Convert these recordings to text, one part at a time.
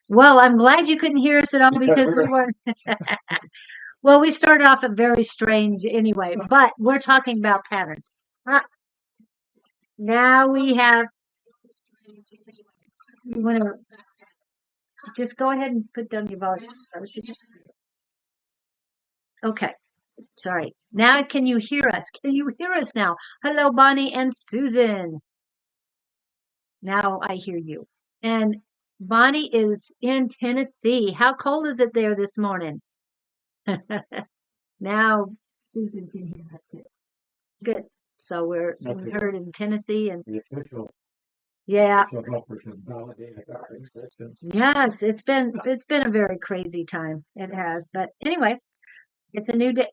Well, I'm glad you couldn't hear us at all because we weren't. Well, we started off at very strange anyway, but we're talking about patterns. Uh, Now we have, you want to just go ahead and put down your volume. Okay, sorry. Now can you hear us? Can you hear us now? Hello, Bonnie and Susan. Now I hear you. And Bonnie is in Tennessee. How cold is it there this morning? Now Susan can hear us too. Good. So we're heard in Tennessee and the official yeah. helpers have validated our existence. Yes, it's been a very crazy time. It has. But anyway, it's a new day.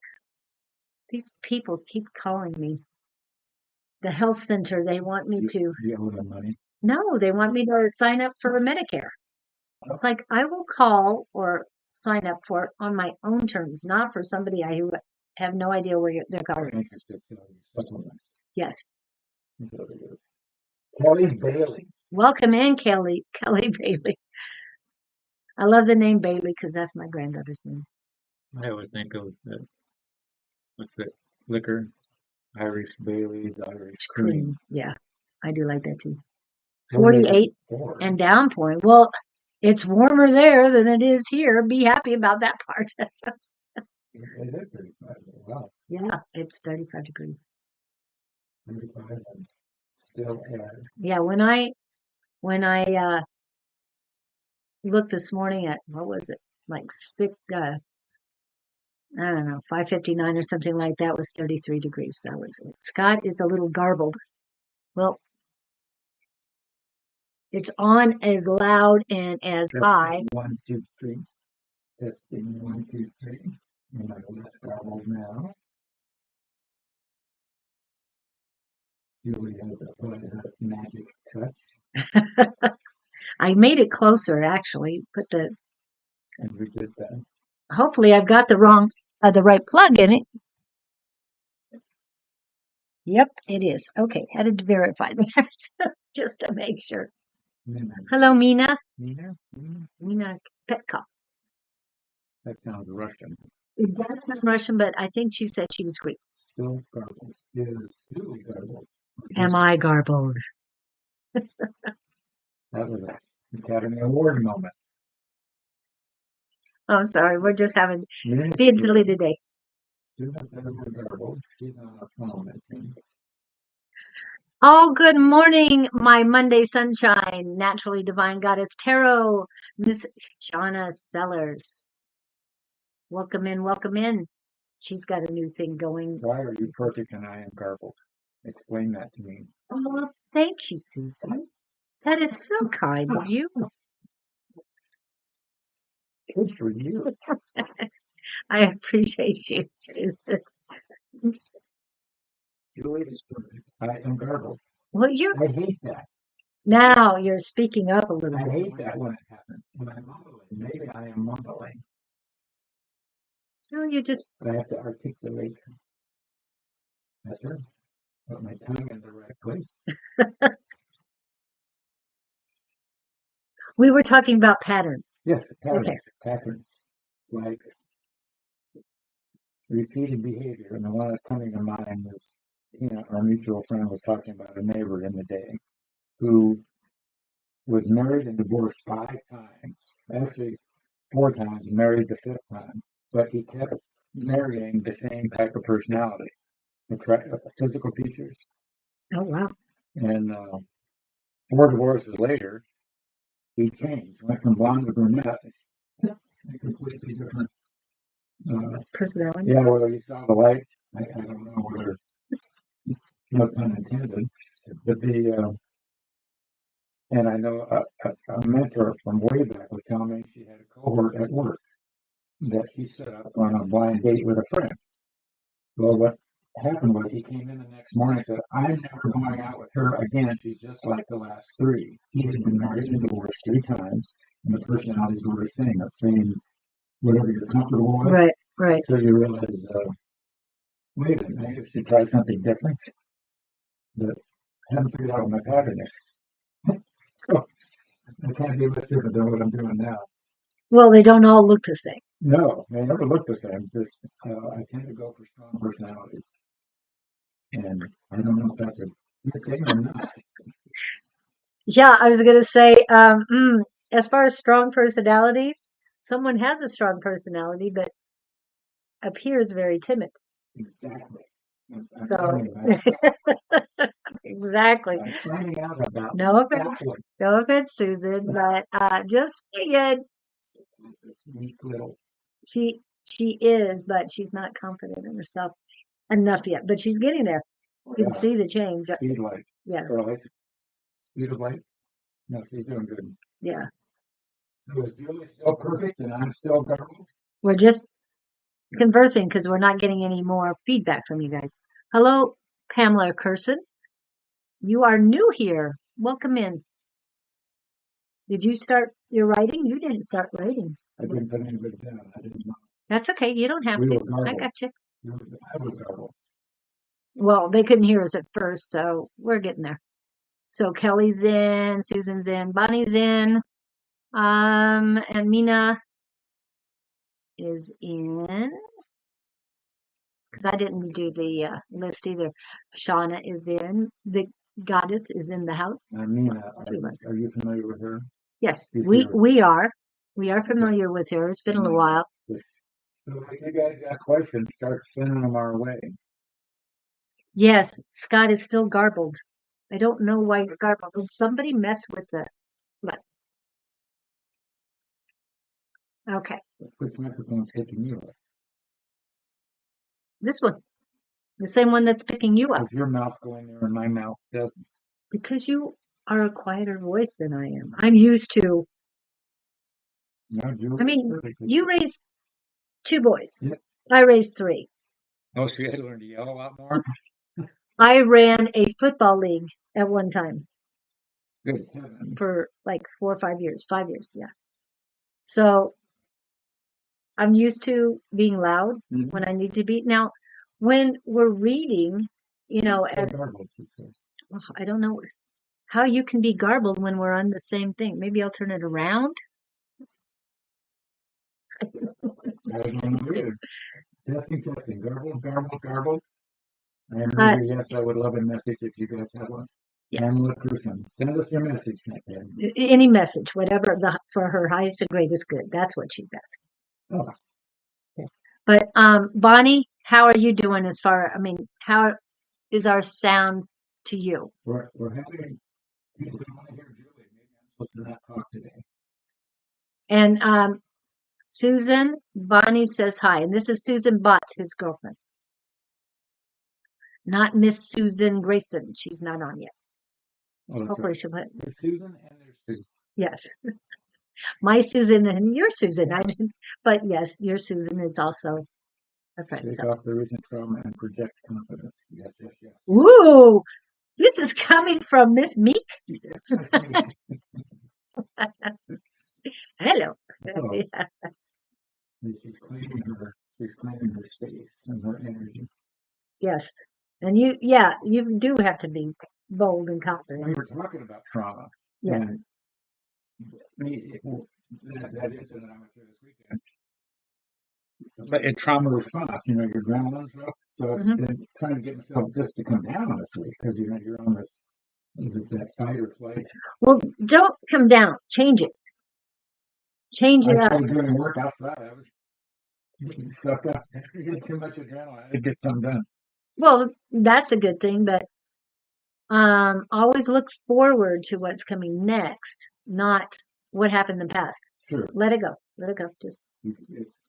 These people keep calling me. The health center, they want me to. Do you owe them money? No, they want me to sign up for Medicare. It's like I will call or sign up for it on my own terms, not for somebody I have no idea where they're going. Interested supplements. Yes. Kelly Bailey. Welcome in, Kelly Bailey. I love the name Bailey because that's my granddaughter's name. I always think of what's that liquor? Irish Bailey's Irish cream. Yeah, I do like that too. 48 and downpouring. Well, it's warmer there than it is here. Be happy about that part. It is 35. Wow. Yeah, it's 35 degrees. 35 and still air. Yeah, when I looked this morning at what was it? Like I don't know, 5:59 or something like that was 33 degrees. So Scott is a little garbled. Well, it's on as loud and as high. 1, 2, 3. Testing 1, 2, 3. And I'm less garbled now. Julie has a magic touch. I made it closer actually. And we did that. Hopefully I've got the right plug in it. Yep, it is. Okay, had to verify that just to make sure. Hello, Mina. Mina Petka. That sounds Russian. It does sound Russian, but I think she said she was Greek. Still garbled. Is Julie garbled? Am I garbled? That was an Academy Award moment. Oh, I'm sorry. We're just being silly today. Susan said we're garbled. She's on the phone, I think. Oh, good morning, my Monday sunshine, naturally divine goddess tarot, Miss Shauna Sellers. Welcome in, welcome in. She's got a new thing going. Why are you perfect and I am garbled? Explain that to me. Oh, thank you, Susan. That is so kind of you. Good for you. I appreciate you, Susan. Julie is perfect. I am garbled. Well, I hate that. Now you're speaking up a little bit. I hate that when it happens. When I'm mumbling, maybe I am mumbling. No, you just. I have to articulate better. Put my tongue in the right place. We were talking about patterns. Yes, patterns. Okay. Patterns. Like repeated behavior. And the one that's coming to mind is, our mutual friend was talking about a neighbor in the day who was married and divorced 5 times. Actually, 4 times, married the 5th time. But he kept marrying the same type of personality, physical features. Oh, wow. And 4 divorces later, he changed, went from blonde to brunette. A completely different personality. Yeah, well, you saw the light. I don't know whether, no pun intended, but and I know a mentor from way back was telling me she had a cohort at work that she set up on a blind date with a friend. Well, what happened was he came in the next morning and said, I'm never going out with her again. She's just like the last 3. He had been married and divorced 3 times, and the personalities were the same, whatever you're comfortable with. Right. So you realize, wait a minute, I should try something different. But I haven't figured out what my pattern is. So I can't be much different than what I'm doing now. Well, they don't all look the same. No, they never look the same. Just I tend to go for strong personalities, and I don't know if that's a good thing or not. Yeah, I was gonna say, as far as strong personalities, someone has a strong personality, but appears very timid. Exactly. I'm So, learning that. exactly. I'm finding out about No offense, exactly. no offense, Susan, but just saying, It's a sweet little. she is, but she's not confident in herself enough yet. But she's getting there. You can Yeah, see the change. speed light. Yeah, Or light. Speed of light. No, she's doing good. yeah. So is Julie still perfect and I'm still garbled? We're just conversing because we're not getting any more feedback from you guys. Hello, Pamela Curson. You are new here. Welcome in. Did you start your writing? You didn't start writing. I didn't put anybody down. I didn't know. That's okay. You don't have We to. were I garbled. got you. I was garbled. Well, they couldn't hear us at first, so we're getting there. So Kelly's in, Susan's in, Bonnie's in, and Mina is in because I didn't do the list either. Shauna is in. The goddess is in the house. Nina, Two of us. are you familiar with her? Yes, She's we here. we are. We are familiar with her. It's been a little while. Yes. So if you guys got questions, start sending them our way. Yes, Scott is still garbled. I don't know why you're garbled. Did somebody mess with the let? Okay, Which microphone's picking you up? this one, the same one that's picking you up, Does your mouth go in there and my mouth doesn't? because you are a quieter voice than I am. I'm used to. No, I Julie's mean, perfect. you raised two boys. Yep. I raised three. Oh, so you had to learn to yell a lot more? I ran a football league at one time Good heavens. for like 4 or 5 years. 5 years, yeah. So I'm used to being loud when I need to be. Now, when we're reading, you know, Still garbled, she says. I don't know how you can be garbled when we're on the same thing. Maybe I'll turn it around. I don't know either. Testing, testing. Garbled, garbled, garbled. And Uh, yes, I would love a message if you guys have one. yes. Pamela Cruson. Send us your message, Captain. Any message, whatever for her highest and greatest good. That's what she's asking. Oh, But Bonnie, how are you doing as far? I mean, how is our sound to you? we're having people that want to hear Julie. Maybe I'm supposed to not talk today. And Susan, Bonnie says hi, and this is Susan Botts, his girlfriend, not Miss Susan Grayson. She's not on yet. Oh, Hopefully she'll put. there's Susan and there's Susan. Yes, my Susan and your Susan. I didn't, but yes, your Susan is also a friend. Shake So, off the recent trauma and project confidence. Yes, yes, yes. ooh, this is coming from Miss Meek. Yes, yes, Hello. oh, Yeah. she's claiming her space and her energy. Yes, and you do have to be bold and We confident. were talking about trauma, Yes. and that incident I went through this weekend. But in trauma response, your adrenaline's up. So it's Mhm. been trying to get myself just to come down this week because you're on this. Is it that fight or flight? Well, don't come down. Change it. Change I it up. started doing work outside. I was getting stuck up. You get too much adrenaline. I had to get something done. Well, that's a good thing, but always look forward to what's coming next, not what happened in the past. Sure, Let it go. Let it go. Just it's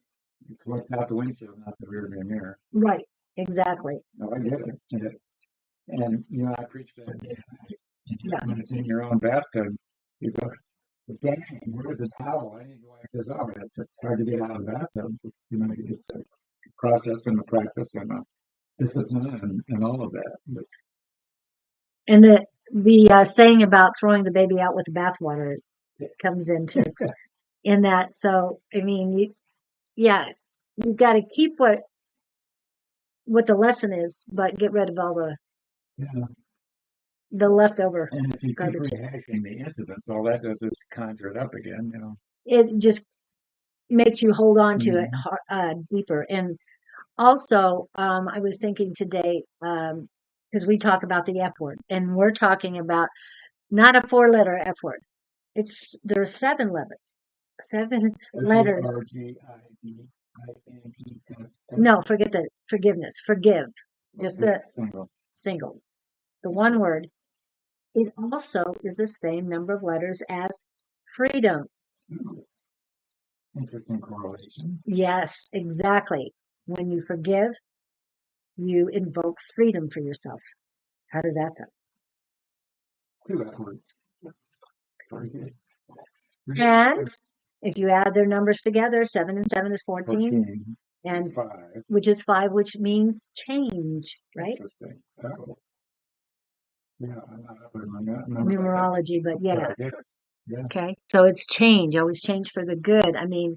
it's what's out the windshield, not the rear view mirror. right. Exactly. No, I get it. And I preach that Yeah. when it's in your own bathtub, you go, dang, where's the towel? I need to wipe this off. It's hard to get out of the bathtub. It's a process and a practice and a discipline and all of that. But And the saying about throwing the baby out with the bathwater comes into in that. So I mean, yeah, you've got to keep what the lesson is, but get rid of all the yeah, the leftover And if you keep garbage. rehashing the incidents, all that does is conjure it up again, you know. It just makes you hold on to it Mhm. deeper. And also, I was thinking today, because we talk about the F word, and we're talking about not a four-letter F word. There's seven letters. Forgiveness. No, forget the forgiveness. Forgive. Just Okay, the single. single. The one word. It also is the same number of letters as freedom. Ooh, interesting correlation. Yes, exactly. When you forgive, you invoke freedom for yourself. How does that sound? Two F words. Forgive. And if you add their numbers together, 7 and 7 is 14, 14. and 5. which is 5, which means change, right? Interesting. Oh, yeah, I'm not up with my numbers like that, Numerology, but but yeah. I get it. Yeah. Okay. So it's change, always change for the good. I mean,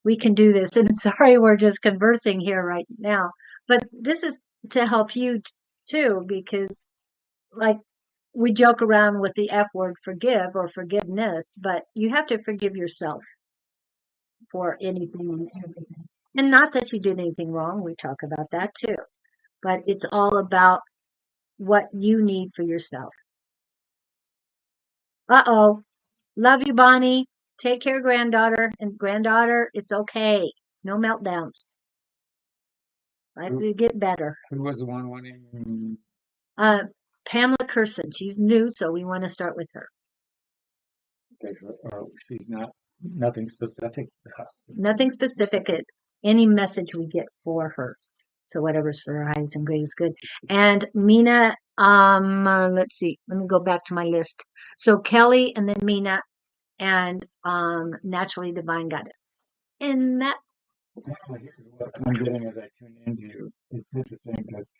we can do this. And sorry, we're just conversing here right now, but this is to help you too, because like we joke around with the F word forgive or forgiveness, but you have to forgive yourself for anything and everything. And not that you did anything wrong. We talk about that too, but it's all about what you need for yourself. Uh-oh. Love you, Bonnie. Take care, granddaughter. And granddaughter, it's okay. No meltdowns. Life Who, will get better. who was the one wanting? Uh, Pamela Curson. She's new, so we want to start with her. Okay, or she's not, nothing specific. Nothing specific. Any message we get for her. So whatever's for her highest and greatest good. And Mina, let's see. Let me go back to my list. So Kelly and then Mina and Naturally Divine Goddess. And that Well, here's what I'm getting as I tune into you. It's interesting because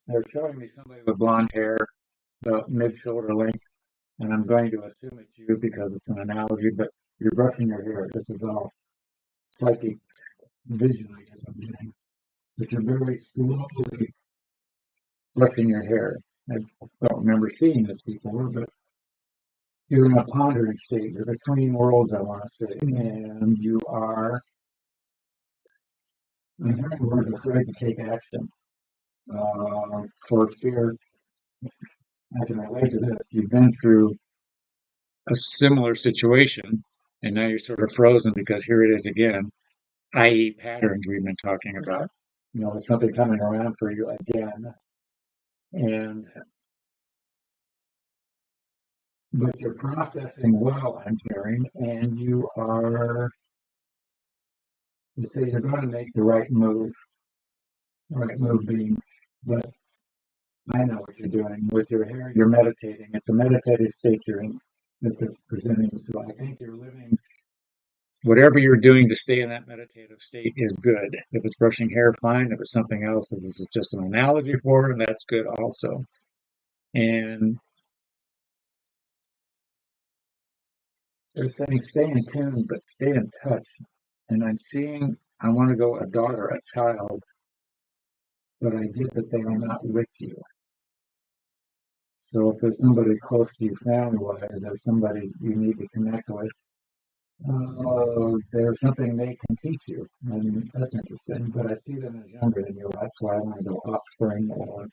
they're showing me somebody with blonde hair, the mid-shoulder length, and I'm going to assume it's you because it's an analogy, but you're brushing your hair. This is all psychic vision, I guess I'm getting. But you're very slowly brushing your hair. I don't remember seeing this before, but you're in a pondering state. You're between worlds, I want to say, and you are, I'm hearing words afraid to take action for fear. I can relate to this. You've been through a similar situation, and now you're sort of frozen because here it is again, i.e., patterns we've been talking about. You know, there's something coming around for you again, and but you're processing well, I'm hearing, and you say you're going to make the right move being, but I know what you're doing with your hair. You're meditating. It's a meditative state you're in that they're presenting. So I think you're living whatever you're doing to stay in that meditative state is good. If it's brushing hair, fine. If it's something else, if this is just an analogy for it, that's good also. And they're saying stay in tune, but stay in touch. And I'm seeing, I want to go a daughter, a child, but I get that they are not with you. So if there's somebody close to you family-wise, or somebody you need to connect with, there's something they can teach you, and that's interesting. But I see them as younger than you. That's why I want to go offspring or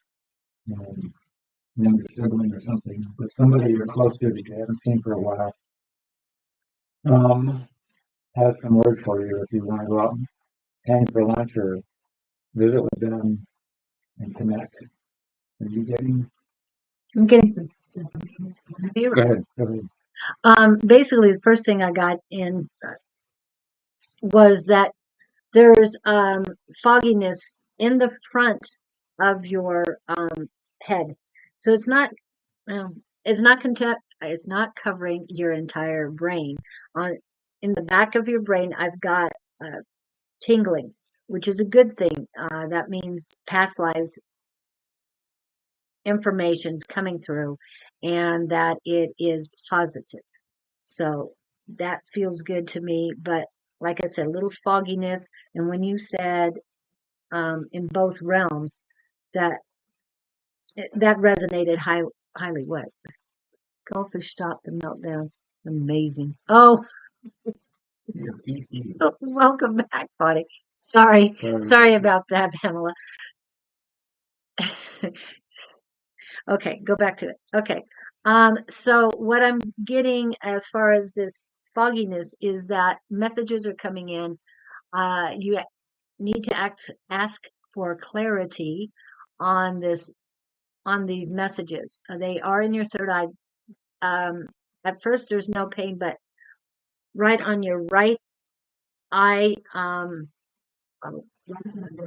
younger sibling or something. But somebody you're close to that you haven't seen for a while um, has some words for you if you want to go out and hang for lunch or visit with them and connect. Are you getting? I'm getting some stuff. Go ahead. Go ahead. Basically, the first thing I got in was that there's fogginess in the front of your head, so it's not covering your entire brain. On in the back of your brain, I've got tingling, which is a good thing. That means past lives information's coming through, and that it is positive. So that feels good to me. But like I said, a little fogginess. And when you said in both realms, that that resonated highly. What? Goldfish stopped the meltdown. Amazing. Oh, welcome back, buddy. Sorry about that, Pamela. Okay, go back to it. Okay. So what I'm getting as far as this fogginess is that messages are coming in. You need to ask for clarity on these messages. They are in your third eye. At first there's no pain, but right on your right eye,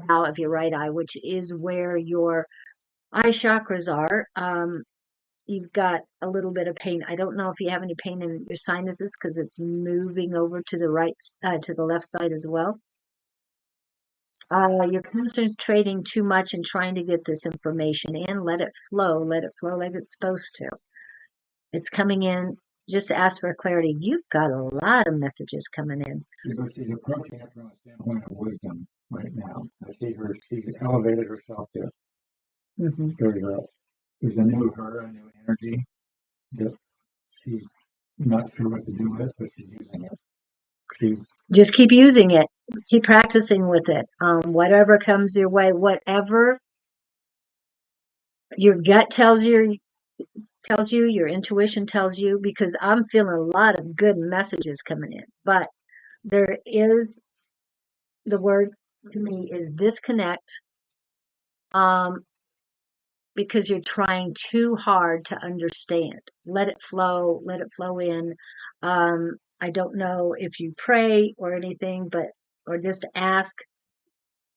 brow of your right eye, which is where your eye chakras are. You've got a little bit of pain. I don't know if you have any pain in your sinuses because it's moving over to the left side as well. You're concentrating too much and trying to get this information in. Let it flow like it's supposed to. It's coming in. Just ask for clarity. You've got a lot of messages coming in. She's approaching it from a standpoint of wisdom right now. I see her, she's elevated herself to there's a new her, a new energy that she's not sure what to do with, but she's using it. Just keep using it. Keep practicing with it. Whatever comes your way, whatever your gut tells you, your intuition tells you, because I'm feeling a lot of good messages coming in. But there is, the word to me is disconnect, because you're trying too hard to understand. Let it flow in. I don't know if you pray or anything, or just ask,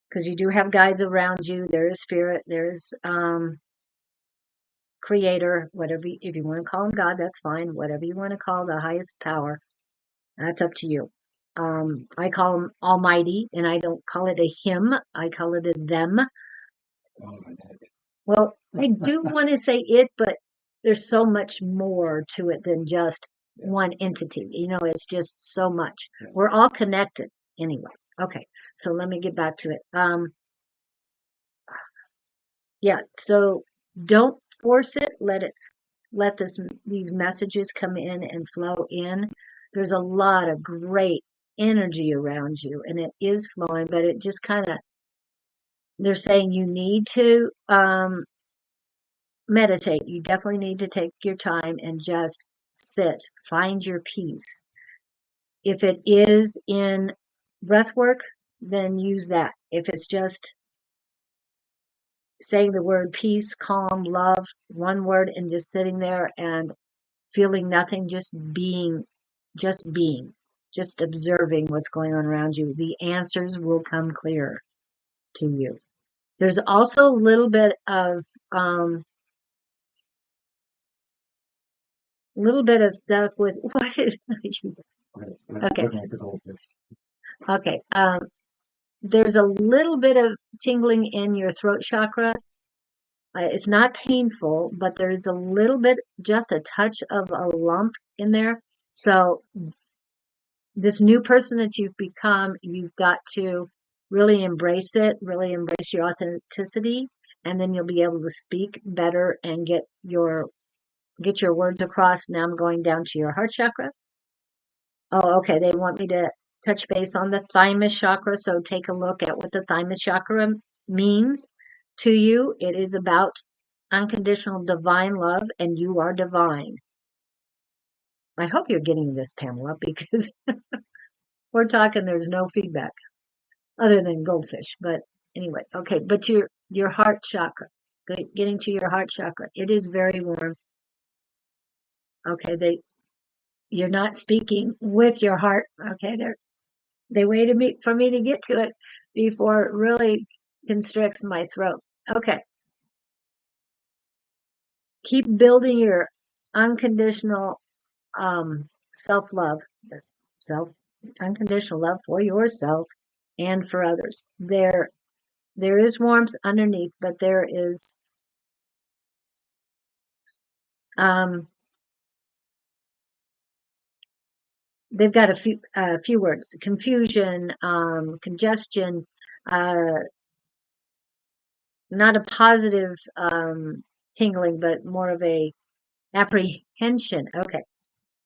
because you do have guides around you. There is spirit, there's creator, whatever, if you want to call him God, that's fine. Whatever you want to call the highest power, that's up to you. I call him Almighty, and I don't call it a him, I call it a them. Well, I do want to say it, but there's so much more to it than just one entity. It's just so much. We're all connected anyway. Okay, so let me get back to it. Yeah, so don't force it. Let these messages come in and flow in. There's a lot of great energy around you, and it is flowing, but it just kind of, they're saying you need to meditate. You definitely need to take your time and just sit, find your peace. If it is in breath work, then use that. If it's just saying the word peace, calm, love, one word, and just sitting there and feeling nothing, just being, just observing what's going on around you, the answers will come clear to you. There's also a little bit of stuff with what is okay. Okay. There's a little bit of tingling in your throat chakra. It's not painful, but there's a little bit, just a touch of a lump in there. So this new person that you've become, you've got to really embrace it, really embrace your authenticity, and then you'll be able to speak better and get your words across. Now I'm going down to your heart chakra. Oh, okay. They want me to touch base on the thymus chakra. So take a look at what the thymus chakra means to you. It is about unconditional divine love, and you are divine. I hope you're getting this, Pamela, because we're talking, there's no feedback other than goldfish. But anyway, okay. But your heart chakra, getting to your heart chakra, it is very warm. Okay, you're not speaking with your heart. Okay, they waited for me to get to it before it really constricts my throat. Okay. Keep building your unconditional self-love, unconditional love for yourself and for others. There is warmth underneath, but there is they've got a few words: confusion, congestion, not a positive tingling, but more of a apprehension. Okay.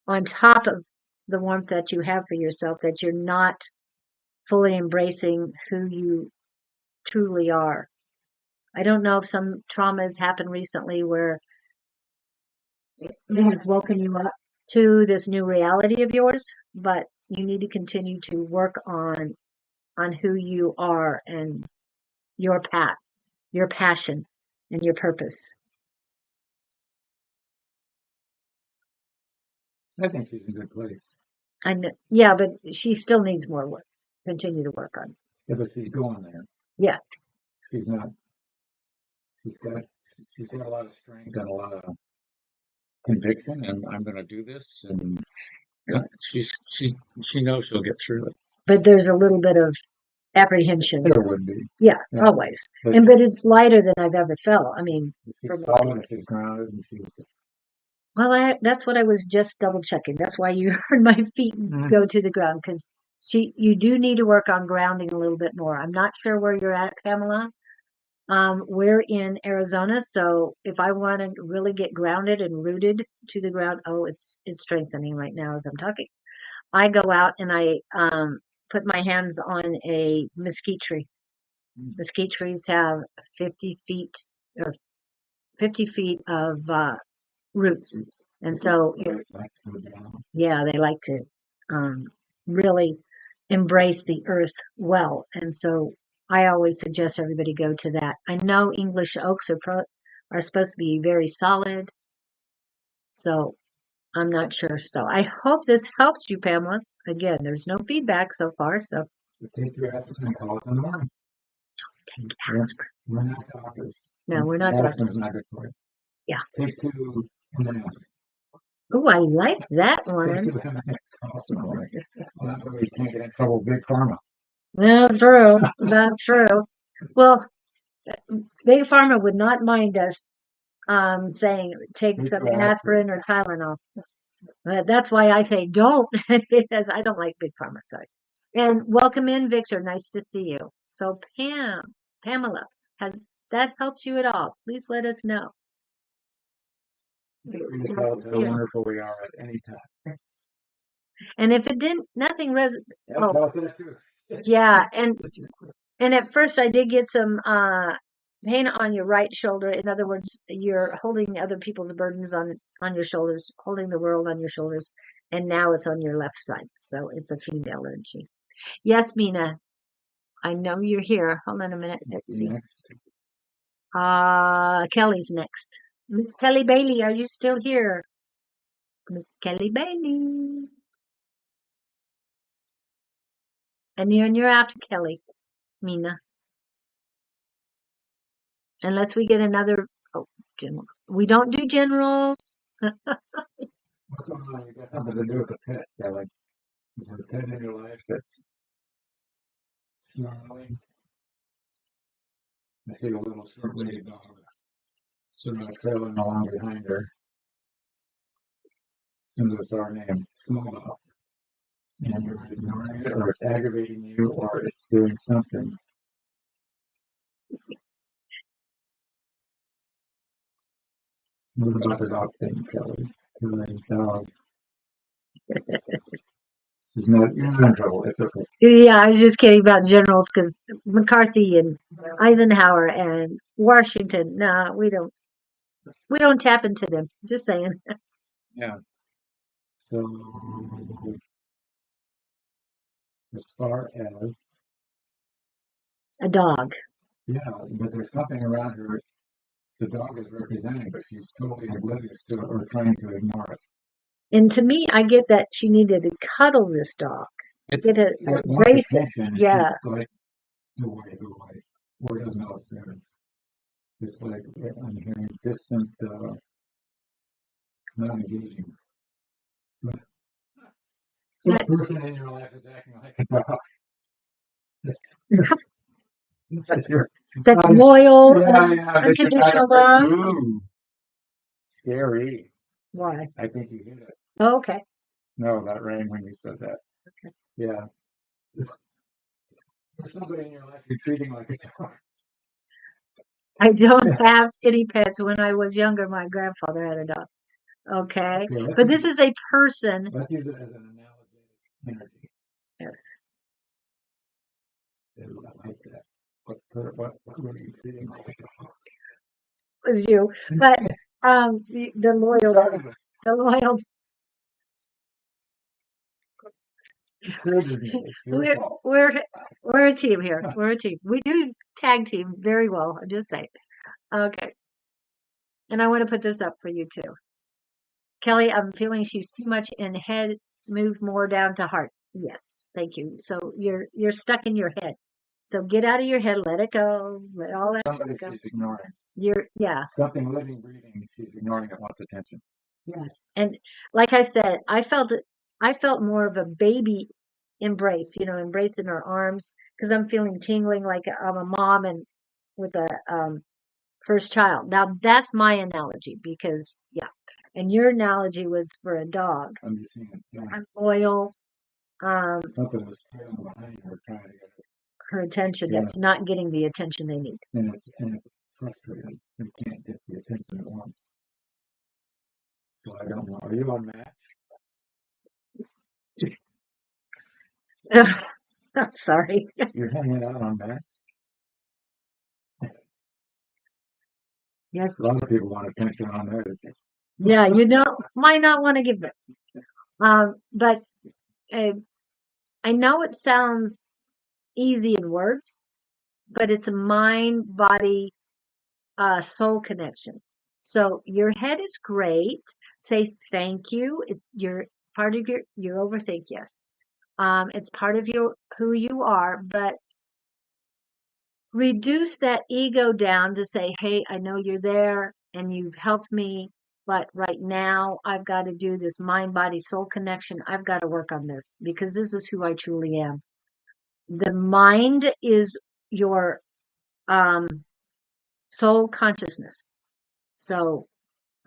On top of the warmth that you have for yourself, that you're not fully embracing who you truly are. I don't know if some trauma has happened recently where it has woken you up to this new reality of yours, but you need to continue to work on who you are and your path, your passion, and your purpose. I think she's in a good place. And yeah, but she still needs more work. Continue to work on. Yeah, but she's going there. Yeah. She's not. She's got. She's got a lot of strength and a lot of conviction, and I'm going to do this. And yeah, she knows she'll get through it. But there's a little bit of apprehension. There would be. Yeah, Yeah. always. But But it's lighter than I've ever felt. I mean, for she's most solid, people. and she's grounded, and she's. Well, that's what I was just double checking. That's why you heard my feet go to the ground because you do need to work on grounding a little bit more. I'm not sure where you're at, Pamela. We're in Arizona, so if I want to really get grounded and rooted to the ground, oh, it's strengthening right now as I'm talking. I go out and I put my hands on a mesquite tree. Mesquite trees have 50 feet or 50 feet of roots. And so, yeah, they like to really embrace the earth well. And so I always suggest everybody go to that. I know English oaks are supposed to be very solid. So I'm not sure. So I hope this helps you, Pamela. Again, there's no feedback so far. So take your aspirin and call us in the morning. Take aspirin. We're not doctors. No, we're not doctors. Aspirin's not good for you. Yeah. Take 2 M&Ms. Oh, I like that one. Take 2 M&Ms. Call us in the morning. Well, that way you can't get in trouble with Big Pharma. That's true. That's true. Well, Big Pharma would not mind us saying take some aspirin or Tylenol. That's why I say don't, because I don't like Big Pharma. Sorry. And welcome in, Victor. Nice to see you. So Pamela, has that helped you at all? Please let us know. You tell us how wonderful we are at any time. And if it didn't, nothing Tell us that too. Yeah, and at first I did get some pain on your right shoulder. In other words, you're holding other people's burdens on your shoulders, holding the world on your shoulders, and now it's on your left side. So it's a female energy. Yes, Mina, I know you're here. Hold on a minute. Let's see. Kelly's next. Miss Kelly Bailey, are you still here? Miss Kelly Bailey. And you're after Kelly, Mina. Unless we get another general. We don't do generals. What's going on? You got something to do with a pet, Kelly. Is there a pet in your life that's snarling? I see a little short-legged dog sort of trailing along behind her. Some of us are named Small Dog. And you're ignoring it, or it's aggravating you, or it's doing something. What about the dog thing, Kelly? Kelly's dog. You're not in trouble. It's okay. Yeah, I was just kidding about generals because McCarthy and Eisenhower and Washington. No, we don't tap into them. Just saying. Yeah. So as far as A dog. yeah, but there's something around her the dog is representing, but she's totally oblivious to it or trying to ignore it. And to me, I get that she needed to cuddle this dog. Get it, Grayson. Yeah. She's like, go away. Or doesn't know it's there. It's like I'm hearing distant, not engaging. So the person in your life is acting like a dog. That's loyal, yeah, unconditional love. Ooh, scary. Why? I think you hit it. Oh, okay. No, that rang when you said that. Okay. Yeah. There's somebody in your life you're treating like a dog. I don't have any pets. When I was younger, my grandfather had a dog. Okay. Okay, But this is a person. let's use it as an analogy energy. Yes. Ooh, I like that. What were you feeling? Was you. But the loyalty. The loyalty. It's your We're fault. we're a team here. We're a team. We do tag team very well. I'm just saying. Okay. And I want to put this up for you too. Kelly, I'm feeling she's too much in head. Move more down to heart. Yes, thank you. So you're stuck in your head. So get out of your head, let it go, let all that Somebody stuff go. she's ignoring. Yeah. Something living, breathing, she's ignoring it wants attention. Yes. And like I said, I felt more of a baby embrace, embrace in her arms because I'm feeling tingling like I'm a mom and with a first child. Now that's my analogy because yeah. And your analogy was for a dog. I'm just saying, yeah, I'm loyal, something was trailing behind her trying to get her attention Yeah. that's not getting the attention they need. and it's frustrating. You can't get the attention at once. So I don't know. Are you on Match? Sorry. You're hanging out on Match? Yes. A lot of people want attention on there. Yeah, might not want to give it. But I know it sounds easy in words, but it's a mind, body, soul connection. So your head is great. Say thank you. It's your part of your overthink, yes. It's part of your who you are, but reduce that ego down to say, hey, I know you're there and you've helped me, but right now I've got to do this mind, body, soul connection. I've got to work on this because this is who I truly am. The mind is your um, soul consciousness. So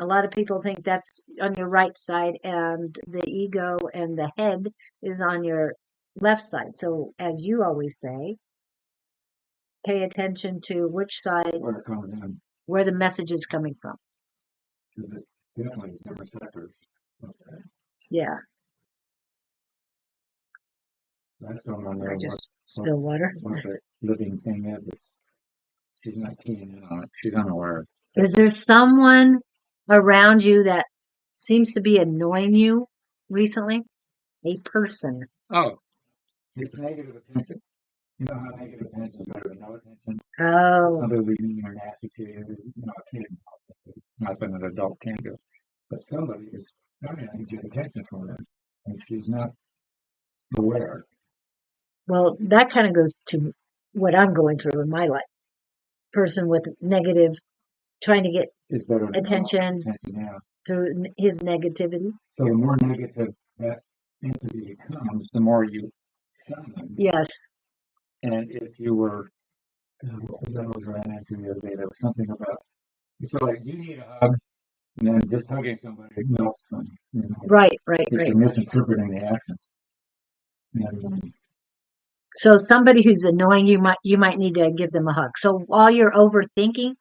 a lot of people think that's on your right side and the ego and the head is on your left side. So as you always say, pay attention to which side, Where it comes in, where the message is coming from. because it definitely is different sectors. Okay. Yeah. I still don't know I what, just spill water. what the living thing is. She's not keying in on it. She's unaware. Is there someone around you that seems to be annoying you recently? A person. Oh, it's negative attention. You know how negative attention is better than no attention? Oh, Somebody will be mean or nasty to you, a kid, not that an adult can do. But somebody is trying to get attention from them, and she's not aware. well, that kind of goes to what I'm going through in my life. Person with negative, trying to get It's better than no attention attention, yeah. through his negativity. So the more negative that entity becomes, the more you shun them. Yes. And if you were, what was that I was ran into the other day? There was something about, so like, do you need a hug? And then just hugging somebody melts them. Right. If you're misinterpreting the accent. And, So somebody who's annoying you might need to give them a hug. So while you're overthinking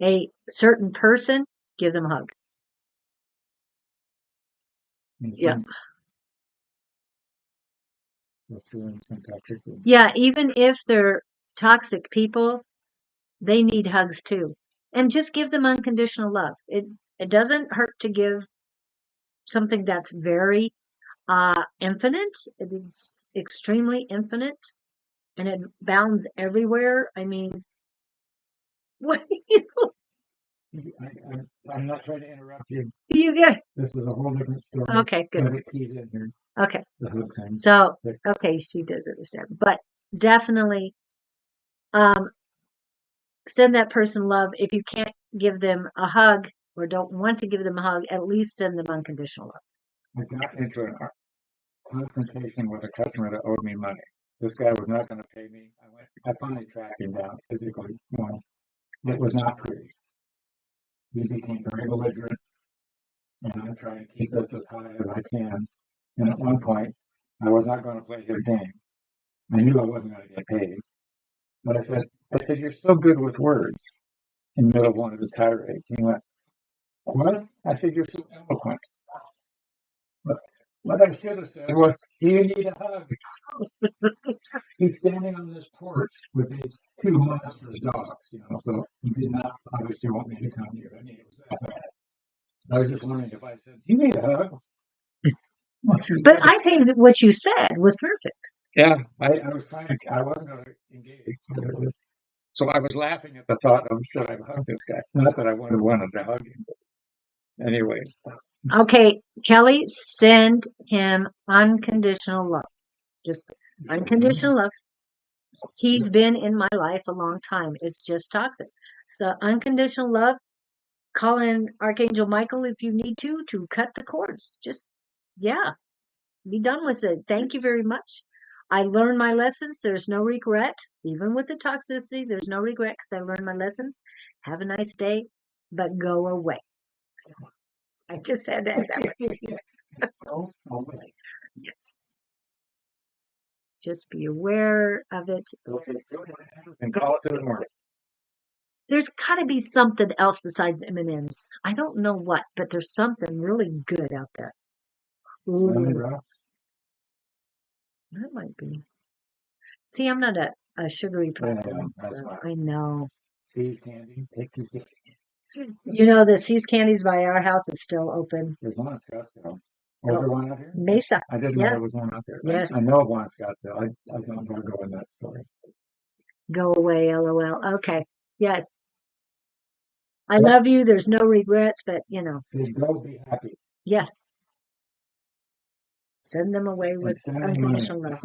a certain person, give them a hug. Yeah. some toxicity. Yeah, even if they're toxic people, they need hugs too. And just give them unconditional love. It doesn't hurt to give something that's very infinite. It is extremely infinite and it bounds everywhere. I mean, what do I'm not trying to interrupt you. you get? This is a whole different story. Okay, good. But it keys in here. Okay. The hook thing. So, okay, she does understand. But definitely um send that person love. If you can't give them a hug or don't want to give them a hug, at least send them unconditional love. I got into a confrontation with a customer that owed me money. This guy was not going to pay me. I finally tracked him down physically. It was not pretty. He became very belligerent, and I'm trying to keep this as high as I can. And at one point, I was not going to play his game. I knew I wasn't going to get paid. But I said, you're so good with words. in the middle of one of his tirades. He went, "What?" I said, "You're so eloquent." But what I should have said was, "Do you need a hug?" He's standing on this porch with these two monstrous dogs, so he did not obviously want me to come here. I mean, it was that bad. I was just wondering if I said, "Do you need a hug?" But I think that what you said was perfect. Yeah, I was trying to, I wasn't going to engage. So I was laughing at the thought of, should I hug this guy? Not that I would have wanted to hug him, but anyway. Okay, Kelly, send him unconditional love. Just unconditional love. He's been in my life a long time. It's just toxic. So unconditional love, call in Archangel Michael if you need to cut the cords. Just, yeah, be done with it. Thank you very much. I learned my lessons. There's no regret. Even with the toxicity, there's no regret because I learned my lessons. Have a nice day, but go away. I just had to add that one. Go away. Yes. Just be aware of it. And call it to the morning. There's got to be something else besides M&Ms. I don't know what, but there's something really good out there. Lemon Ooh, drops. that might be. See, I'm not a sugary person, that's so fine. I know. Seas candy. Take 2 Seas candy. The Seas Candies by our house is still open. There's one in Scottsdale. Was there one out here? Mesa. I didn't know there was one out there. Yes. I know of one in Scottsdale. I don't want to go in that story. Go away, LOL. Okay. Yes. I love you. There's no regrets, but Say, go be happy. yes. Send them away with unconditional love.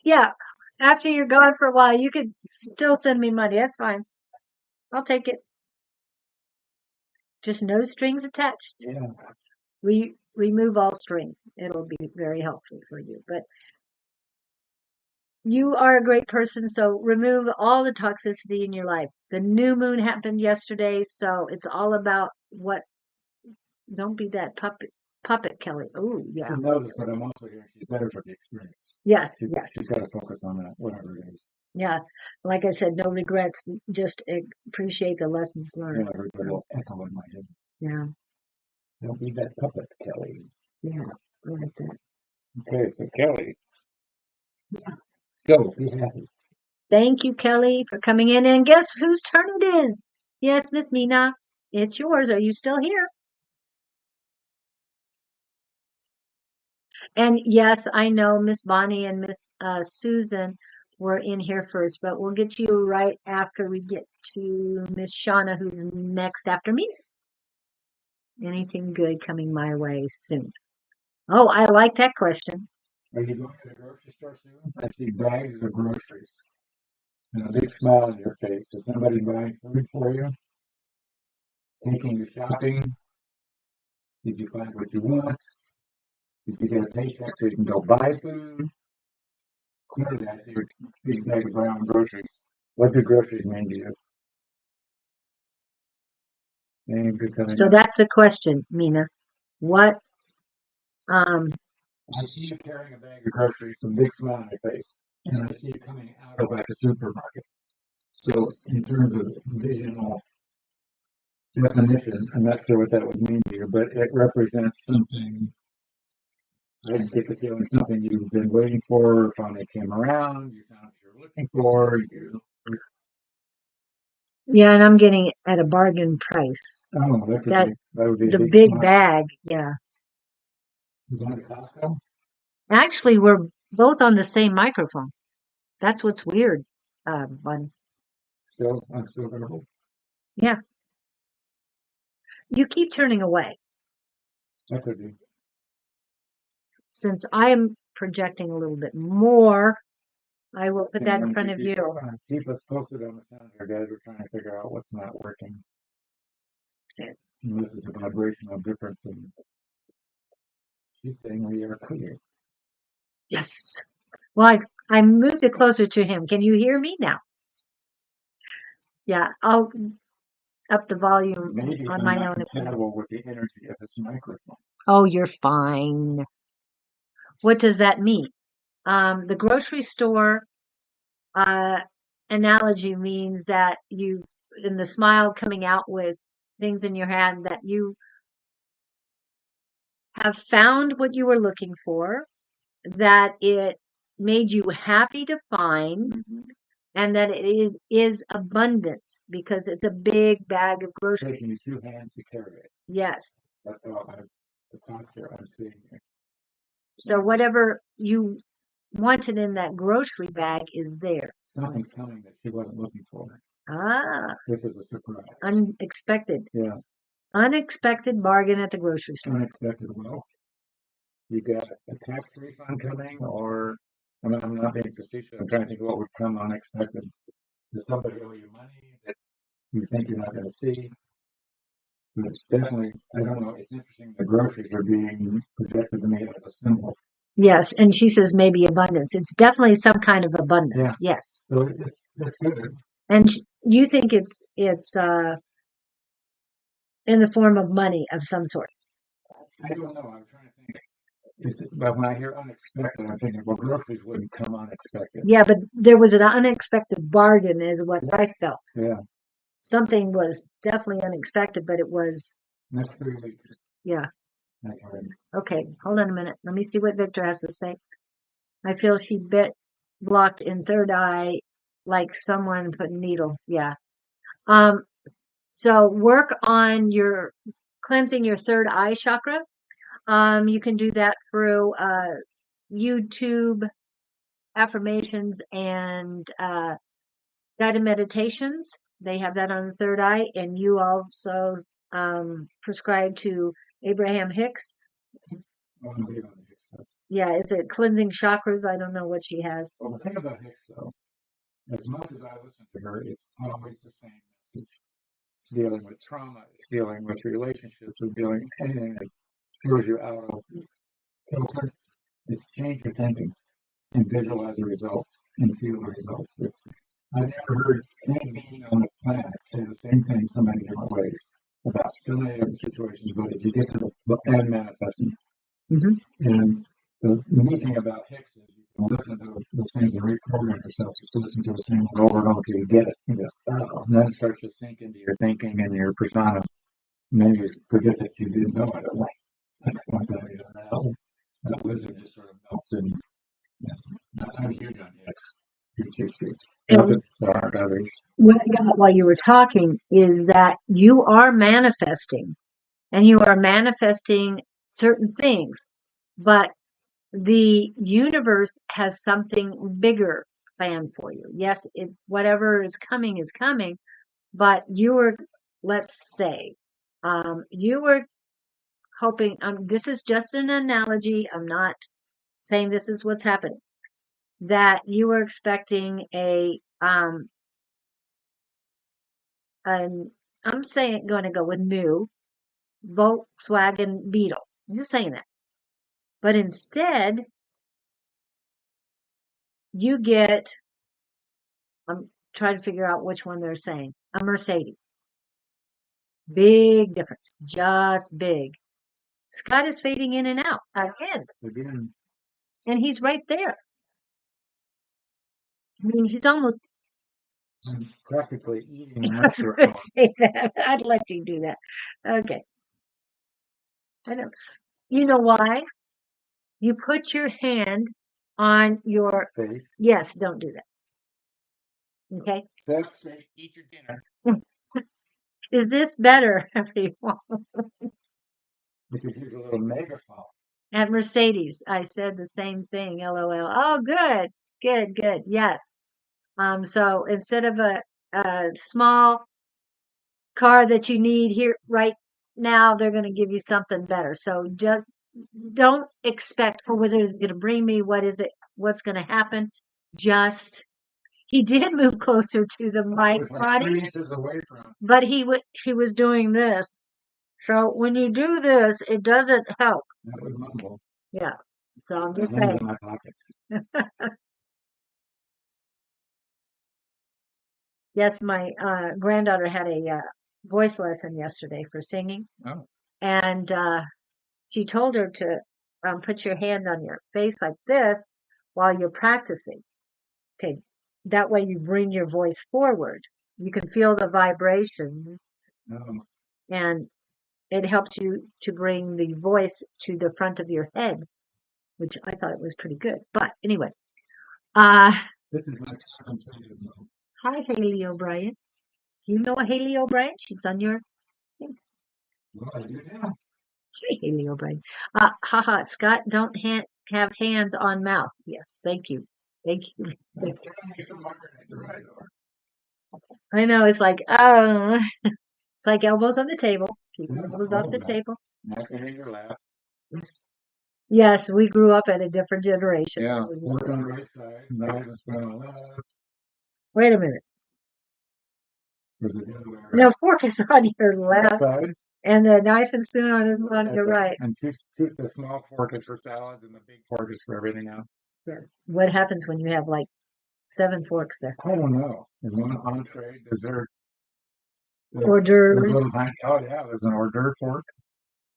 Yeah. After you're gone for a while, you could still send me money. That's fine. I'll take it. Just no strings attached. Yeah. Remove all strings. It'll be very helpful for you. But you are a great person, so remove all the toxicity in your life. The new moon happened yesterday, so it's all about what. Don't be that puppet, Kelly. Oh, yeah. She knows this, but I'm also hearing she's better for the experience. Yes, yes. She's got to focus on that, whatever it is. Yeah, like I said, no regrets. Just appreciate the lessons learned. Yeah, there's a little echo in my head. Yeah. Don't be that puppet, Kelly. Yeah, I like that. Okay, so Kelly. Yeah. Go, be happy. Thank you, Kelly, for coming in. And guess whose turn it is? Yes, Miss Mina, it's yours. Are you still here? And yes, I know Miss Bonnie and Miss Susan were in here first, but we'll get you right after we get to Miss Shauna, who's next after me. Anything good coming my way soon? Oh, I like that question. Are you going to the grocery store soon? I see bags of groceries. And a big smile on your face. Is somebody buying food for you? Taking you shopping? Did you find what you want? Did you get a paycheck so you can go buy food? Clearly, I see a big bag of brown groceries. What do groceries mean to you? So that's the question, Mina. What? I see you carrying a bag of groceries, a big smile on your face, and I see you coming out of like a supermarket. So, in terms of visual definition, I'm not sure what that would mean to you, but it represents something. I get the feeling something you've been waiting for, finally came around, you found what you're looking for, Yeah, and I'm getting it at a bargain price. Oh, that would be the big bag, yeah. You going to Costco? Actually, we're both on the same microphone. That's what's weird, Bunny. I'm still verbal. Yeah. You keep turning away. That could be. Since I'm projecting a little bit more, I will put that in front of you. Keep us posted on the sound here, guys. We're trying to figure out what's not working. Okay. And this is a vibrational difference. And she's saying we are clear. Yes. Well, I moved it closer to him. Can you hear me now? Yeah, I'll up the volume Maybe on I'm my not own. compatible with the energy of this microphone. Oh, you're fine. What does that mean? The grocery store, and analogy means that you've, in the smile coming out with things in your hand, that you have found what you were looking for, that it made you happy to find, and that it is abundant because it's a big bag of groceries. Taking you two hands to carry it. Yes. That's all the posture I'm seeing here. So whatever you wanted in that grocery bag is there. Something's coming that she wasn't looking for. Ah, This is a surprise. unexpected. Yeah, Unexpected bargain at the grocery store. unexpected wealth. You got a tax refund coming, or I'm not being facetious. I'm trying to think of what would come unexpected. Does somebody owe you money that you think you're not going to see? But it's definitely, I don't know, it's interesting. The groceries are being projected to me as a symbol. Yes, and she says maybe abundance. It's definitely some kind of abundance. Yeah. Yes. So it's good. And you think it's in the form of money of some sort. I don't know. I'm trying to think. But when I hear unexpected, I'm thinking, well, groceries wouldn't come unexpected. Yeah, but there was an unexpected bargain is what I felt. Yeah. Something was definitely unexpected, but it was, Next 3 weeks. yeah. Okay. Okay, hold on a minute. Let me see what Victor has to say. I feel she bit blocked in third eye like someone put a needle. Yeah. So work on your cleansing your third eye chakra. You can do that through YouTube affirmations and guided meditations. They have that on the third eye, and you also prescribe to Abraham Hicks. I'm big on the Hicks stuff. Yeah, is it cleansing chakras? I don't know what she has. Well, the thing about Hicks, though, as much as I listen to her, it's always the same message. It's dealing with trauma, it's dealing with relationships, it's dealing with anything that throws you out of kilter. It's change your thinking and visualize the results and feel the results. I've never heard any being on the planet say the same thing so many different ways about so many different situations, but if you get to the end manifesting, and the neat thing about Hicks is you can listen to those things and reprogram yourself. Just listen to the same one over and over until you get it. You go, oh, and then it starts to sink into your thinking and your persona. And then you forget that you didn't know it. Like, that's one time you don't know. That wisdom just sort of melts in. Yeah. I'm huge on Hicks. Huge. There aren't others. What I got while you were talking is that you are manifesting, and you are manifesting certain things, but the universe has something bigger planned for you. Yes, whatever is coming, but you were, let's say, you were hoping, this is just an analogy. I'm not saying this is what's happening, that you were expecting an, I'm saying, going to go with new Volkswagen Beetle. I'm just saying that. But instead, you get, I'm trying to figure out which one they're saying, a Mercedes. Big difference, just big. Scott is fading in and out again. And he's right there. I mean, he's almost. I'm practically eating an microphone. I'd let you do that. Okay. I don't. You know why? You put your hand on your face. Yes, don't do that. Okay. Set straight. Eat your dinner. Is this better, everyone? You could use a little megaphone. At Mercedes, I said the same thing. LOL. Oh, good. Yes. So instead of a small car that you need here right now, they're going to give you something better. So just don't expect for whether it's going to bring me, what's going to happen. Just, he did move closer to the mic, Like 3 inches away from. but he was doing this. So when you do this, it doesn't help. That would mumble. Yeah. So I'm just Hands saying. in my pockets. Yes, my granddaughter had a voice lesson yesterday for singing. Oh. And she told her to put your hand on your face like this while you're practicing. Okay, that way you bring your voice forward. You can feel the vibrations, Um, and it helps you to bring the voice to the front of your head, which I thought it was pretty good. But anyway, uh, this is my contemplative mode. hi, Haley O'Brien. You know Haley O'Brien? She's on your thing. Well, I do now. Hi, Haley O'Brien. Haha, Scott, don't have hands on mouth. Yes, thank you. Thank you. Thank you. I know, it's like, oh, it's like elbows on the table. Keep the elbows off the table. Not in your lap. Yes, we grew up at a different generation. Yeah, work on the right side, knife and spoon on the left. Wait a minute. Versus the other way No, around. fork is on your Left left, side. and the knife and spoon on your Right. right. And the small fork is for salads and the big fork is for everything else. Yes. What happens when you have like 7 forks there? I don't know. There's one entree, dessert. Hors d'oeuvres. There's little tiny, oh yeah, there's an hors d'oeuvre fork.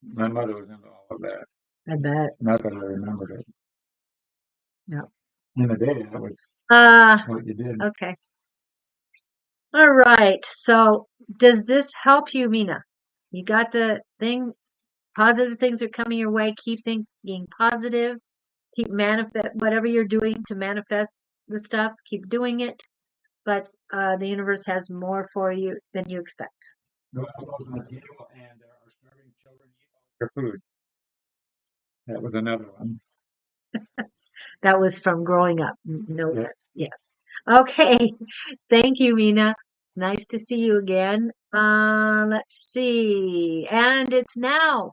My mother was into all of that. I bet. Not that I remembered it. No. In the day, that was what you did. Okay. All right. So does this help you, Mina? You got the thing, positive things are coming your way. Keep thinking positive. Keep manifest whatever you're doing to manifest the stuff. Keep doing it. But the universe has more for you than you expect. No apples on the table, and there are starving children eat all your food. That was another one. That was from growing up. No Yeah. offense. Yes. Okay. Thank you, Mina. It's nice to see you again. Let's see. And it's now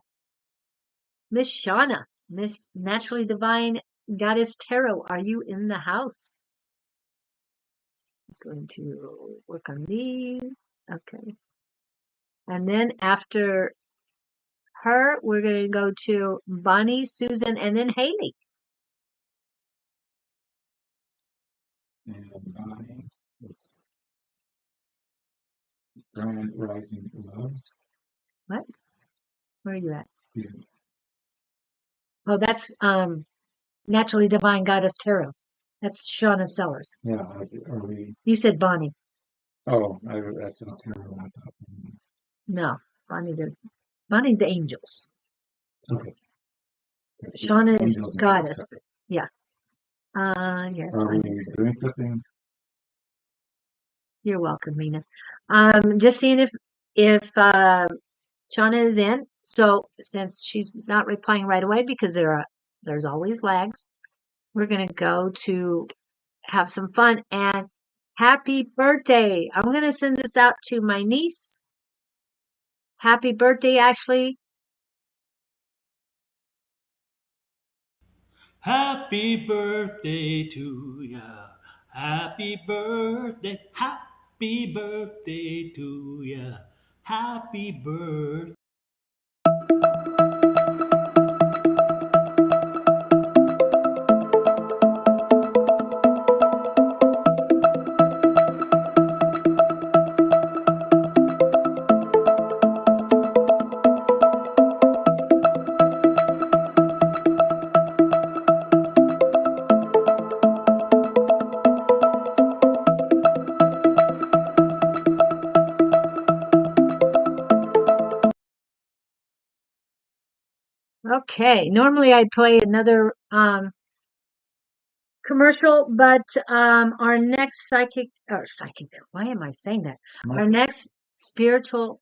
Miss Shauna, Miss Naturally Divine Goddess Tarot. Are you in the house? I'm going to work on these. Okay. And then after her, we're going to go to Bonnie, Susan, and then Haley. And mine was Grand Rising Loves. What? Where are you at? Yeah. Oh, that's Naturally Divine Goddess Tarot. That's Shauna Sellers. Yeah, are we? You said Bonnie. Oh, that's not terrible. No, Bonnie does. Bonnie's angels. Okay. Shauna is Angels and goddess. stuff. Yeah. Yes. Are I we think so. doing something? You're welcome, Mina. Just seeing if Shauna is in. So since she's not replying right away because there's always lags, we're gonna go to have some fun and happy birthday. I'm gonna send this out to my niece. Happy birthday, Ashley. Happy birthday to ya. Happy birthday to ya. Happy birthday. Okay, normally I'd play another commercial, but our next psychic, why am I saying that? Our next spiritual,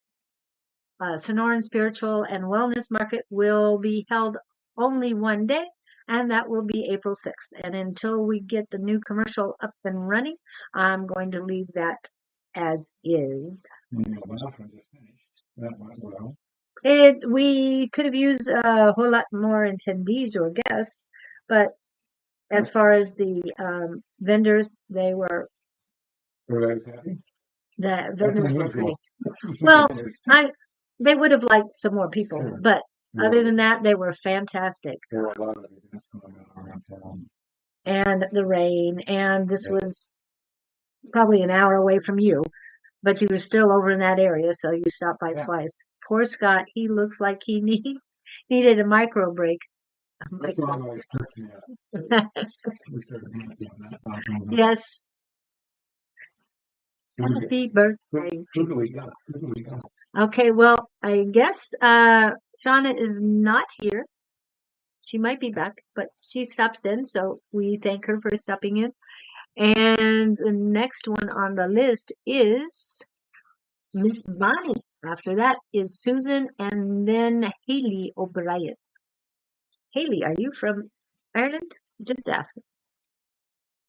Sonoran Spiritual and Wellness Market will be held only one day, and that will be April 6th. And until we get the new commercial up and running, I'm going to leave that as is. And the last one just finished. That went well. We could have used a whole lot more attendees or guests, but as far as the vendors, Everybody's happy? the That's vendors were pretty. unusual. Well, they would have liked some more people, Sure. but Yeah. other than that, they were fantastic. There were a lot of events going on around town. And the rain, and this Yeah. was probably an hour away from you, but you were still over in that area, so you stopped by Yeah. twice. Poor Scott, he looks like he needed a micro break. That's why I always took me out. We started dancing on that song. Yes. Happy birthday. Who do we got? Who do we got? Okay, well, I guess Shauna is not here. She might be back, but she stops in, so we thank her for stopping in. And the next one on the list is Miss Bonnie. After that is Susan and then Haley O'Brien. Haley, are you from Ireland? Just asking.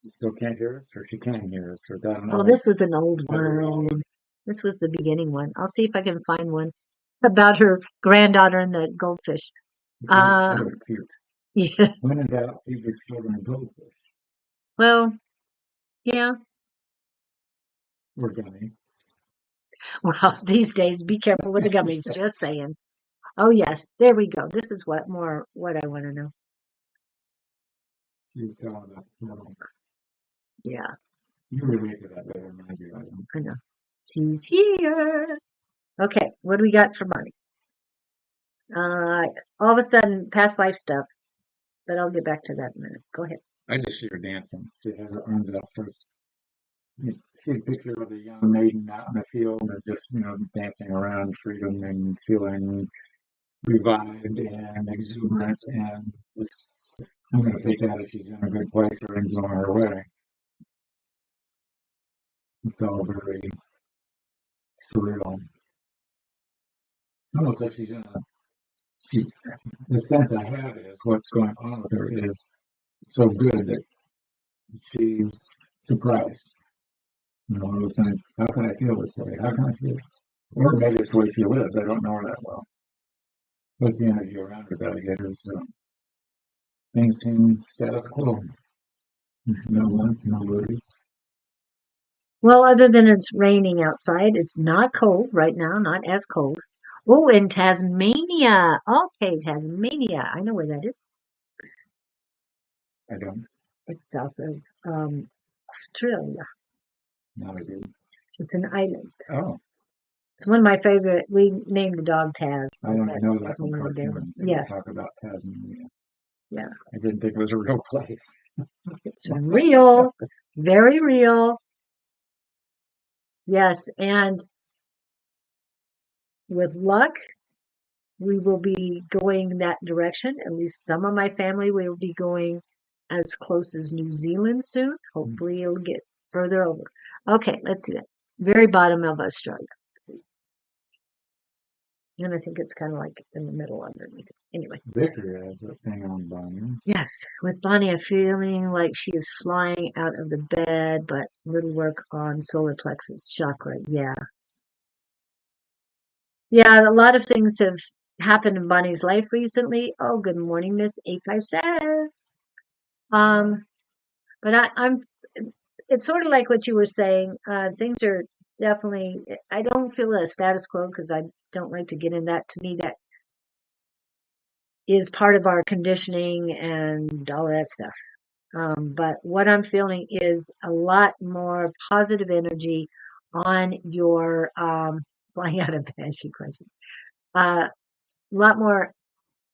She still can't hear us, or she can hear us, or doesn't Oh, know. this was an old one. This was the beginning one. I'll see if I can find one about her granddaughter and the goldfish. That was cute. Yeah. When in doubt, feed your children goldfish Well, yeah. or gummies. Well, these days, be careful with the gummies. Just saying. Oh yes, there we go. This is what I want to know. She was telling about Yeah, you relate to that better than I do. I know. She's here. Okay, what do we got for money? All of a sudden, past life stuff, but I'll get back to that in a minute. Go ahead. I just see her dancing. She has her arms out first. You see a picture of a young maiden out in the field and just, dancing around freedom and feeling revived and exuberant and just, I'm going to take that as she's in a good place or enjoying her wedding. It's all very surreal. It's almost like she's in the sense I have is what's going on with her is so good that she's surprised. One of those things, how can I feel this way? How can I feel this? Or maybe it's the way she lives. I don't know her that well. But the energy around her that I get is things seem status quo. No wants, no worries. Well, other than it's raining outside, it's not cold right now, not as cold. Oh, in Tasmania. Okay, Tasmania. I know where that is. I don't. It's south of Australia. Not I do. It's an island. Oh, It's one of my favorite. We named the dog Taz. I only That know that was from one of them. cartoons. They Yes. talk about Tasmania. Yeah. I didn't think it was a real place. It's real, very real. Yes, and with luck, we will be going that direction. At least some of my family will be going as close as New Zealand soon. Hopefully, it'll get further over. Okay, let's see that. Very bottom of Australia. Let's see. And I think it's kind of like in the middle underneath. Anyway. Victory has a thing on Bonnie. Yes, with Bonnie, I'm feeling like she is flying out of the bed, but little work on solar plexus chakra. Yeah. Yeah, a lot of things have happened in Bonnie's life recently. Oh, good morning, Miss 856. But I'm it's sort of like what you were saying. Things are definitely, I don't feel a status quo because I don't like to get in that. To me, that is part of our conditioning and all that stuff. But what I'm feeling is a lot more positive energy on your flying out of bed, she questioned. A lot more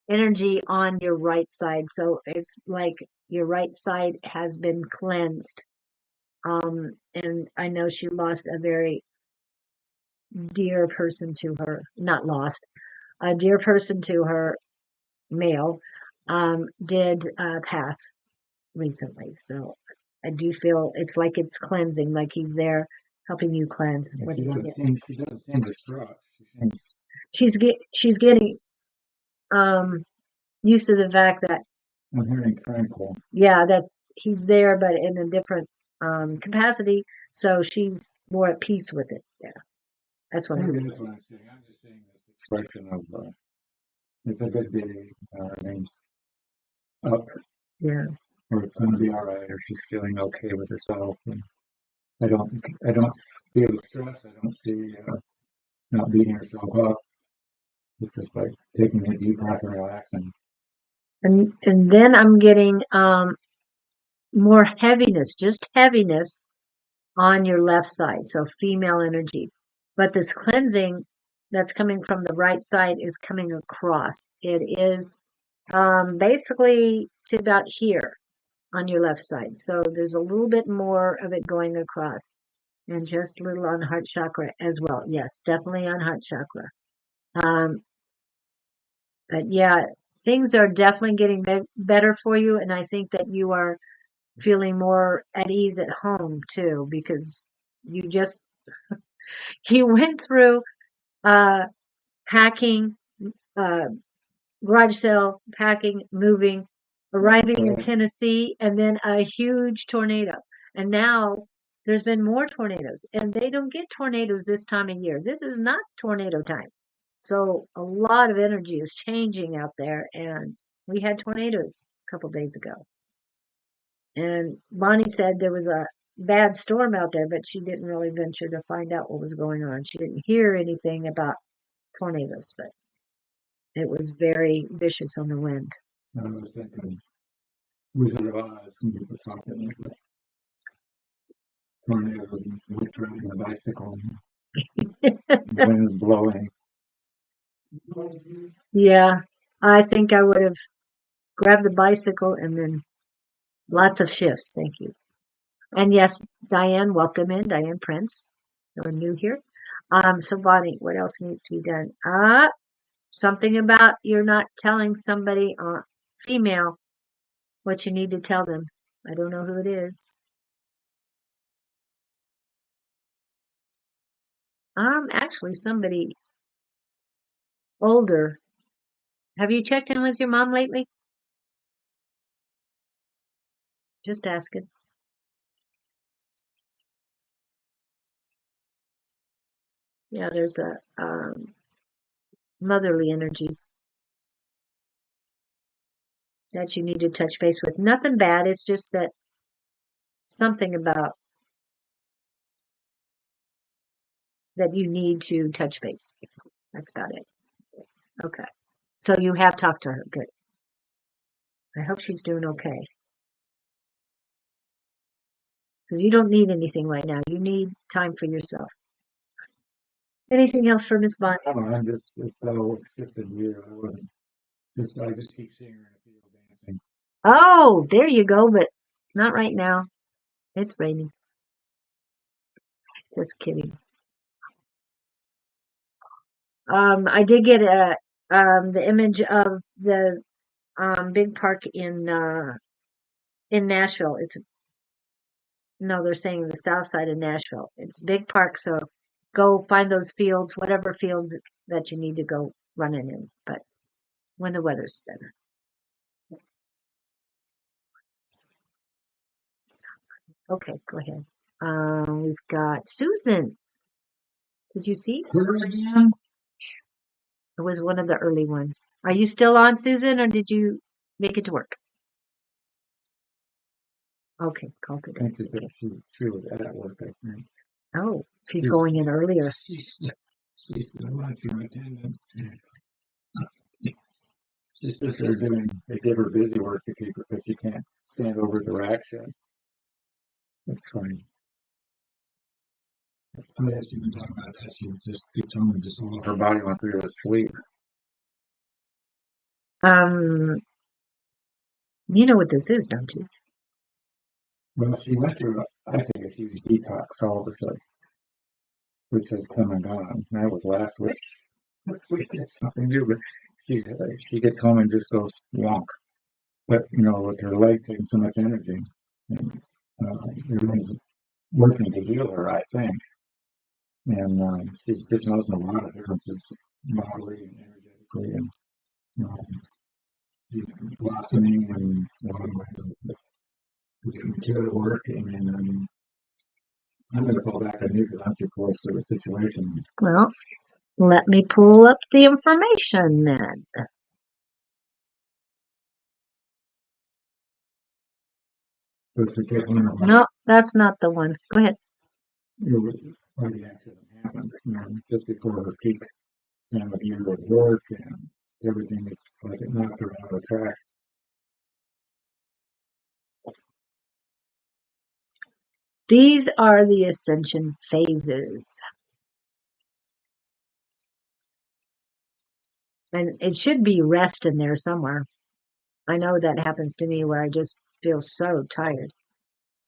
energy on your right side. So it's like your right side has been cleansed. And I know she lost a very dear person to her, not lost, a dear person to her, male, did pass recently. So I do feel it's like it's cleansing, like he's there helping you cleanse. Yeah, What she did you doesn't get? seem distraught. She seems She's getting used to the fact that I'm hearing tranquil. yeah, that he's there, but in a different capacity. So she's more at peace with it. Yeah, that's what I'm Maybe that's what I'm saying. I'm just saying this expression of it's a good day. Everything's up, yeah. or it's going to be all right, or she's feeling okay with herself. And I don't feel stress. I don't see not beating herself up. It's just like taking a deep breath and relaxing. And then I'm getting more heaviness, just heaviness on your left side. So female energy. But this cleansing that's coming from the right side is coming across. It is basically to about here on your left side. So there's a little bit more of it going across. And just a little on heart chakra as well. Yes, definitely on heart chakra. Um, but yeah, things are definitely getting better for you. And I think that you are feeling more at ease at home too, because you just, you went through, uh, packing, uh, garage sale, packing, moving, arriving in So Tennessee, and then a huge tornado. And now there's been more tornadoes, and they don't get tornadoes this time of year. This is not tornado time. So a lot of energy is changing out there, and we had tornadoes a couple days ago. And Bonnie said there was a bad storm out there, but she didn't really venture to find out what was going on. She didn't hear anything about tornadoes, but it was very vicious on the wind. I was thinking Wizard of Oz, and people talking like a tornado, witch riding a bicycle, wind blowing. Yeah, I think I would have grabbed the bicycle and then lots of shifts. Thank you. And yes, Diane, welcome in, Diane Prince. You're new here. So Bonnie, what else needs to be done? Something about you're not telling somebody, female, what you need to tell them. I don't know who it is. Actually somebody older. Have you checked in with your mom lately? Just asking. Yeah, there's a motherly energy that you need to touch base with. Nothing bad. It's just that something about that you need to touch base. That's about it. Yes. Okay. So you have talked to her. Good. I hope she's doing okay. Because you don't need anything right now. You need time for yourself. Anything else for Miss Bonnie? I don't know, I'm just, it's just a year. I just keep seeing her in the field dancing. Oh, there you go, but not right now. It's raining. Just kidding. I did get the image of the big park in Nashville. No, they're saying the south side of Nashville. It's a big park, so go find those fields, whatever fields that you need to go running in, but when the weather's better. Okay, go ahead. We've got Susan. Did you see? Her again? It was one of the early ones. Are you still on, Susan, or did you make it to work? Okay, call I today. think that she was at work, I think. Oh, she's going in earlier. She's the lunchroom attendant. She says they give her busy work to keep her because she can't stand over the rack shit. That's funny. I mean, she's been talking about that. She just gets home and just all her body went through was sleep. Um, you know what this is, don't you? Well, she went through, I think, a huge detox all of a sudden, which has come and gone. That was last week. This week has nothing to do, but she gets home and just goes wonk. But, with her leg taking so much energy, and, everyone's working to heal her, I think. And she just knows a lot of differences bodily and energetically, and she's blossoming in a lot of ways. Getting to work, and I'm going to fall back on you because I'm too close to the situation. Well, let me pull up the information then. No, that's not the one. Go ahead. Why the accident happened, just before her peak time of year at work, and everything. It's like it knocked her out of track. These are the ascension phases. And it should be rest in there somewhere. I know that happens to me where I just feel so tired.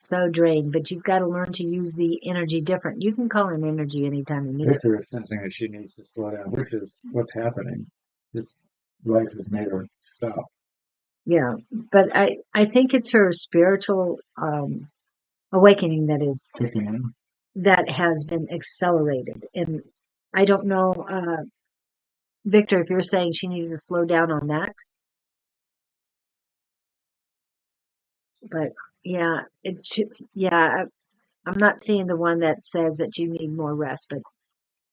so drained, but you've got to learn to use the energy different. You can call in energy anytime you need it. Victor is sensing that she needs to slow down, which is what's happening. This life has made her stop. Yeah, but I think it's her spiritual awakening Kicking in. that has been accelerated. And I don't know, Victor, if you're saying she needs to slow down on that, but yeah, it should, yeah, I'm not seeing the one that says that you need more rest, but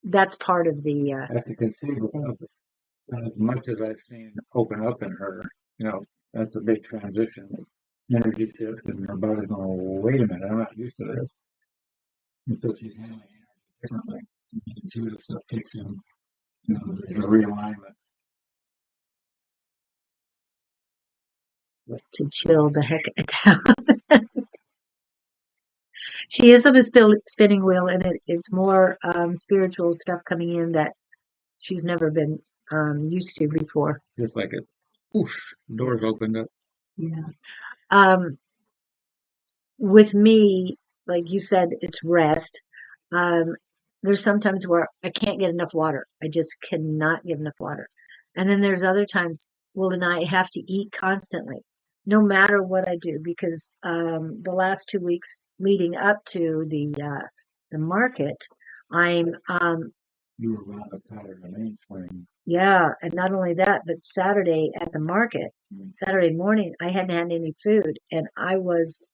that's part of the I have to conceive with as much as I've seen open up in her, that's a big transition. Energy shift, and her body's going, wait a minute, I'm not used to this. And so she's handling energy differently. Intuitive stuff kicks in. There's a realignment. to chill the heck down. She is on a spinning wheel, and it's more spiritual stuff coming in that she's never been used to before. Just like it, whoosh, doors opened up. Yeah. Um, with me, like you said, it's rest. Um, there's sometimes where I can't get enough water. I just cannot get enough water. And then there's other times, Will and I have to eat constantly, no matter what I do, because the last 2 weeks leading up to the market, I'm You were wound up tired of the mainspring. yeah, and not only that, but Saturday at the market, Saturday morning, I hadn't had any food, and I was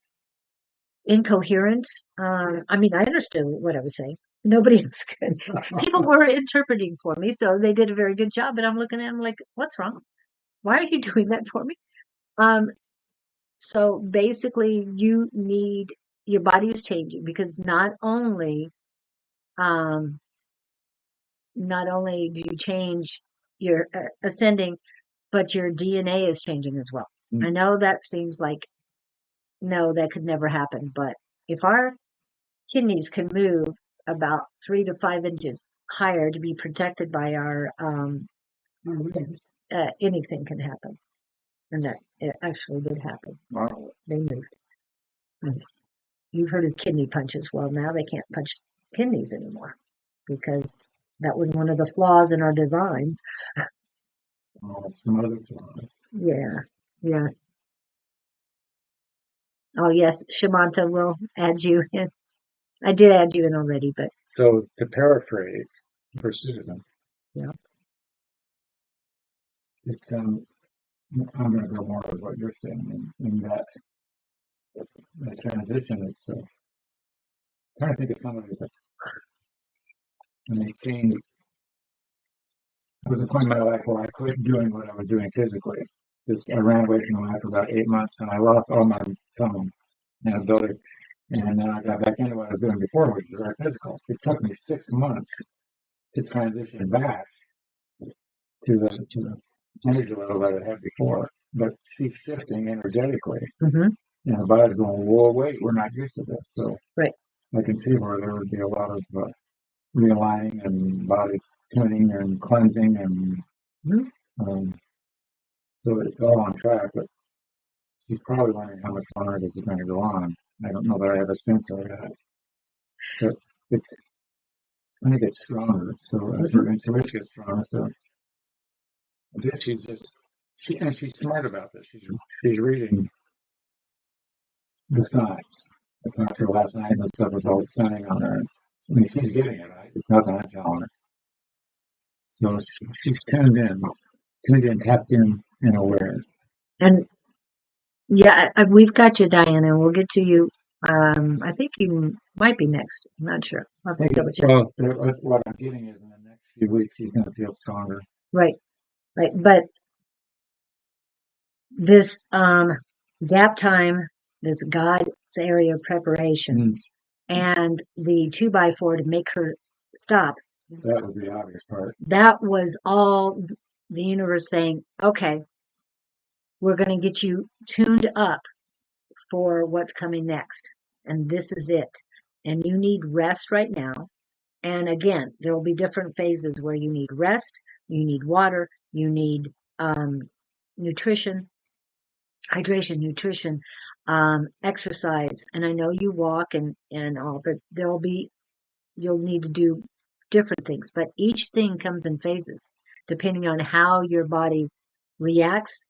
incoherent. I mean, I understood what I was saying. Nobody else could. People were interpreting for me, so they did a very good job. And I'm looking at them like, what's wrong? Why are you doing that for me? Um, so basically, your body is changing because um, not only do you change your ascending, but your DNA is changing as well. I know that seems like no, that could never happen, but if our kidneys can move about 3 to 5 inches higher to be protected by our limbs, anything can happen. And that it actually did happen. Wow. They moved. You've heard of kidney punches. Well, now they can't punch kidneys anymore because that was one of the flaws in our designs. Some other flaws. Yeah, yeah. Oh, yes, Shamanta will add you in. I did add you in already, but So to paraphrase for Susan, yeah. it's I'm going to go more with what you're saying in that transition. It's trying to think of somebody that when they changed. There was a point in my life where I quit doing what I was doing physically. Just I ran away from life for about 8 months, and I lost all my tone and ability. And then I got back into what I was doing before, which was very physical. It took me 6 months to transition back to the energy level that I had before. But she's shifting energetically. Mm-hmm. And the body's going, whoa, wait, we're not used to this. So Right. I can see where there would be a lot of realigning and body tuning and cleansing. And so it's all on track. But she's probably wondering how much longer this is going to go on. I don't know that I have a sense of that. But it's going to get stronger. So as her intuition gets stronger, so I guess she's smart about this. She's reading the signs. I talked to her last night and the stuff was all stunning on her. I mean, she's getting it, right? It's nothing I'm telling her. So she's tuned in, tapped in, and aware. And yeah, we've got you, Diane, and we'll get to you. I think you might be next. I'm not sure. I'll have to double check. Well, what I'm getting is in the next few weeks, she's going to feel stronger. Right, right. But this gap time, this God's area of preparation, and the 2x4 to make her stop. That was the obvious part. That was all the universe saying, okay, we're going to get you tuned up for what's coming next. And this is it. And you need rest right now. And again, there will be different phases where you need rest, you need water, you need nutrition, hydration, nutrition. exercise. And I know you walk and all, but you'll need to do different things. But each thing comes in phases, depending on how your body reacts.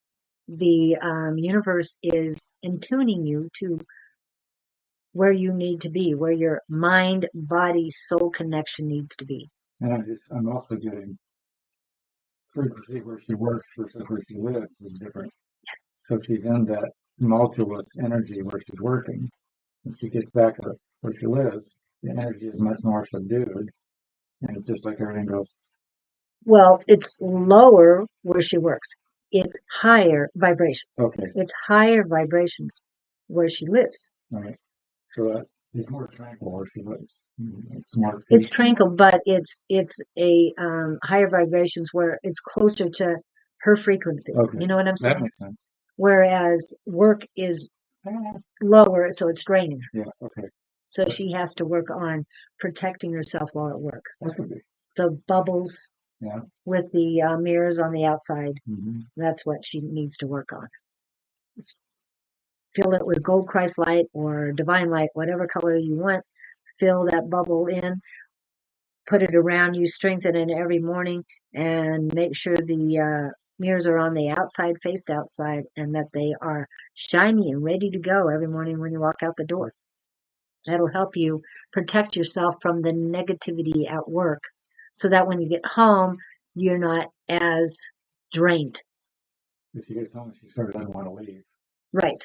The universe is in tuning you to where you need to be, where your mind, body, soul connection needs to be. And I'm also getting frequency where she works versus where she lives is different. So she's in that tumultuous energy where she's working. When she gets back to where she lives, the energy is much more subdued, and it's just like everything goes. Well, it's lower where she works. It's higher vibrations. Okay, It's higher vibrations where she lives. all right. So it's more tranquil where she lives. It's more It's peaceful. tranquil, but it's a higher vibrations where it's closer to her frequency. Okay, You know what I'm that saying? makes sense. Whereas work is lower, so it's draining her. Yeah, okay. So she has to work on protecting herself while at work. That could be. The bubbles Yeah. with the mirrors on the outside, Mm-hmm. that's what she needs to work on. Just fill it with gold Christ light or divine light, whatever color you want. Fill that bubble in, put it around you, strengthen it every morning, and make sure the mirrors are on the outside, faced outside, and that they are shiny and ready to go every morning when you walk out the door. That'll help you protect yourself from the negativity at work so that when you get home, you're not as drained. If she gets home, she sort of doesn't want to leave. Right.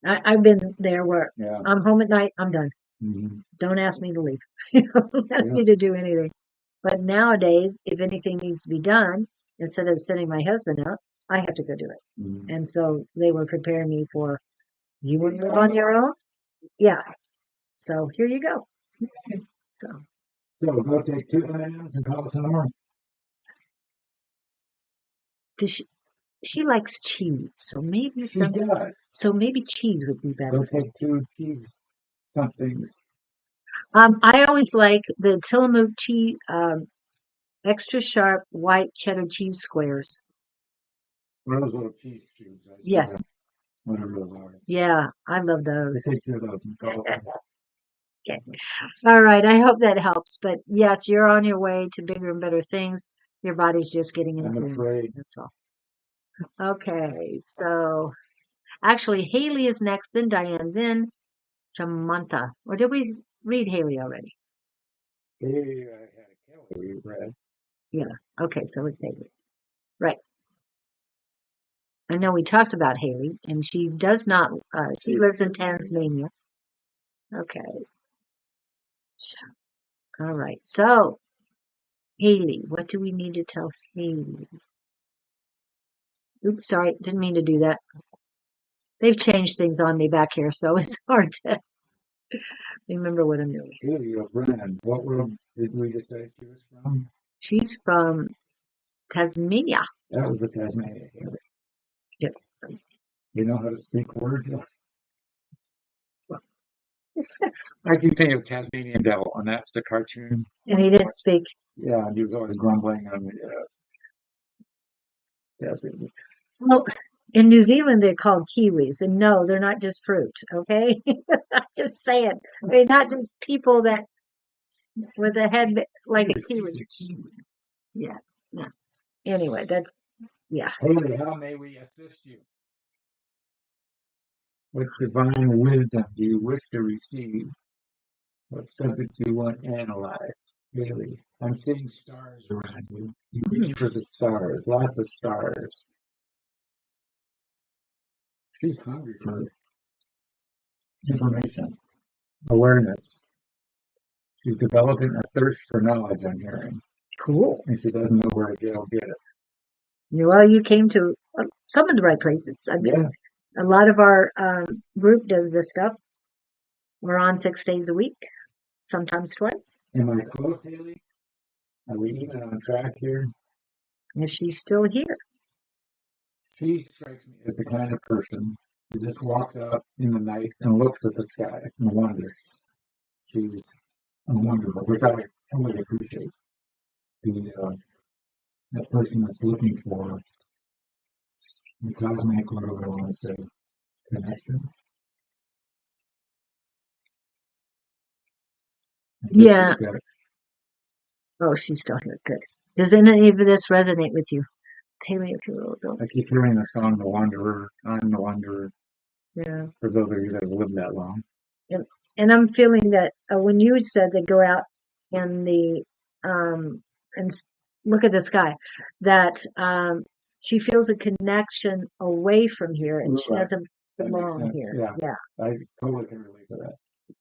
I've been there where Yeah. I'm home at night, I'm done. Mm-hmm. Don't ask me to leave. Don't ask me to do anything. But nowadays, if anything needs to be done, instead of sending my husband out, I have to go do it. Mm-hmm. And so they were preparing me for, you want to live on your own? Yeah. So here you go. So go take 2 M&Ms and call us in the morning. does she likes cheese, so maybe She does. so maybe cheese would be better. Go take 2 cheese somethings. I always like the Tillamook cheese, extra sharp white cheddar cheese squares. Those little cheese cubes. I see them, Yes. whatever those are. Yeah, I love those. They take 2 of those and call us in. Okay. All right. I hope that helps. But yes, you're on your way to bigger and better things. Your body's just getting I'm into it. afraid. That's all. Okay. So actually, Haley is next, then Diane, then Jamanta. Or did we read Haley already? Hey, I had a Kelly read. Yeah. Okay. So it's Haley. Right. I know we talked about Haley, and she does not, she lives in Tasmania. Okay. All right. So, Haley, what do we need to tell Haley? Oops, sorry, didn't mean to do that. They've changed things on me back here, so it's hard to remember what I'm doing. Haley O'Brien. What world did we decide she was from? She's from Tasmania. That was the Tasmania. Yep. You know how to speak words? I keep thinking of Tasmanian Devil, and that's the cartoon. And he didn't speak. Yeah, and he was always grumbling on the Tasmanian. Well, in New Zealand, they're called kiwis. And no, they're not just fruit, okay? I'm just saying. They're not just people that with a head like a kiwi. Yeah. No. Anyway, yeah. Haley, how may we assist you? What divine wisdom do you wish to receive? What subject do you want analyzed? Haley, I'm seeing stars around you. You reach for the stars, lots of stars. She's hungry for information, awareness. She's developing a thirst for knowledge, I'm hearing. Cool. And she doesn't know where to go get it. Well, you came to some of the right places. I mean, Yeah. a lot of our group does this stuff. We're on 6 days a week, sometimes twice. Am I close, Haley? Are we even on track here? If she's still here. She strikes me as the kind of person who just walks out in the night and looks at the sky and wonders. She's a wonderful, which I totally appreciate. That person that's looking for the cosmic, whatever I want to say, connection. Yeah. Look at it. Oh, she's still here. Good. Does any of this resonate with you? Taylor, if you will, don't. I keep hearing the song "The Wanderer." I'm the wanderer. Yeah. For those of you that have lived that long. And I'm feeling that when you said to go out in the and look at the sky, that she feels a connection away from here, and she Right. doesn't That makes belong sense. here. Yeah. I totally can relate to that.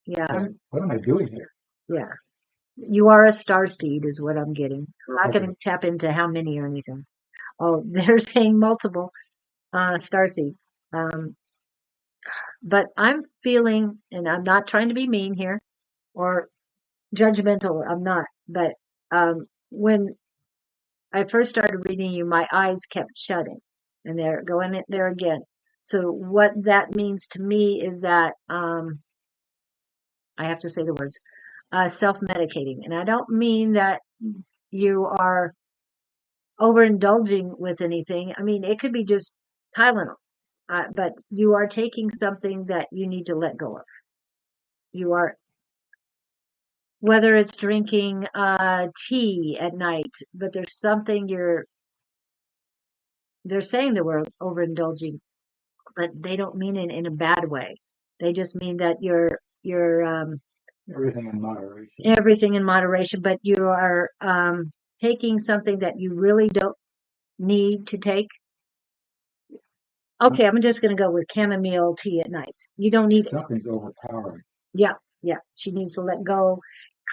Yeah. What am I doing here? Yeah. You are a starseed, is what I'm getting. I'm not Okay. going to tap into how many or anything. Oh, they're saying multiple starseeds. But I'm feeling, and I'm not trying to be mean here or judgmental. I'm not. But when I first started reading you, my eyes kept shutting, and they're going in there again. So what that means to me is that I have to say the words self-medicating, and I don't mean that you are overindulging with anything. I mean, it could be just Tylenol, but you are taking something that you need to let go of. You are, whether it's drinking tea at night, but there's something they're saying that we're overindulging, but they don't mean it in a bad way. They just mean that you're Everything in moderation. everything in moderation, but you are taking something that you really don't need to take. Okay, I'm just going to go with chamomile tea at night. You don't need it. Something's overpowering. Yeah, yeah. She needs to let go,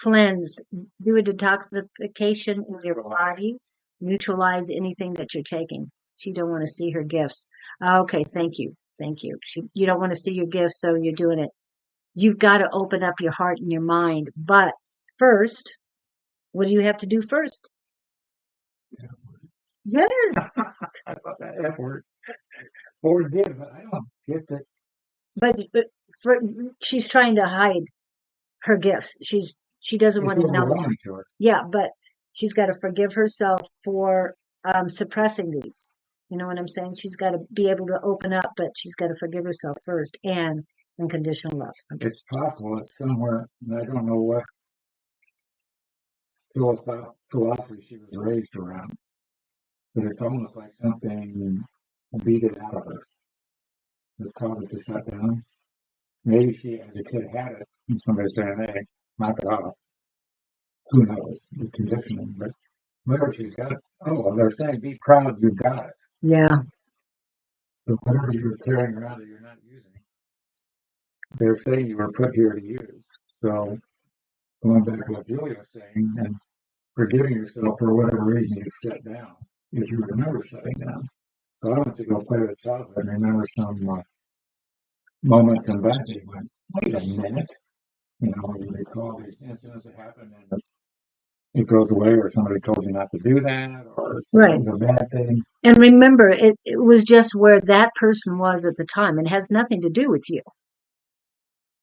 cleanse, do a detoxification in your body, neutralize anything that you're taking. She don't want to see her gifts. Okay, thank you. Thank you. You don't want to see your gifts, so you're doing it. You've got to open up your heart and your mind. But first, what do you have to do first? Yeah. I love that F word. Forgive, but I don't get that. But she's trying to hide her gifts. She doesn't It's want to acknowledge them. overwhelming to her. Yeah, but she's got to forgive herself for suppressing these. You know what I'm saying? She's got to be able to open up, but she's got to forgive herself first and unconditional love. It's possible it's somewhere, and I don't know what philosophy she was raised around, but it's almost like something beat it out of her to cause it to shut down. Maybe she, as a kid, had it, and somebody saying, "Hey, knock it off." Who knows? The conditioning, but whatever she's got. Oh, they're saying, "Be proud, you've got it." Yeah, So whatever you're carrying around that you're not using, they're saying you were put here to use. So going back to what Julia was saying, and forgiving yourself for whatever reason you shut down, if you remember shutting down. So I went to go play with childhood and remember some moments in that day when, wait a minute, you recall these incidents that happened and it goes away, or somebody told you not to do that, or it right. was a bad thing. And remember, it was just where that person was at the time. It has nothing to do with you.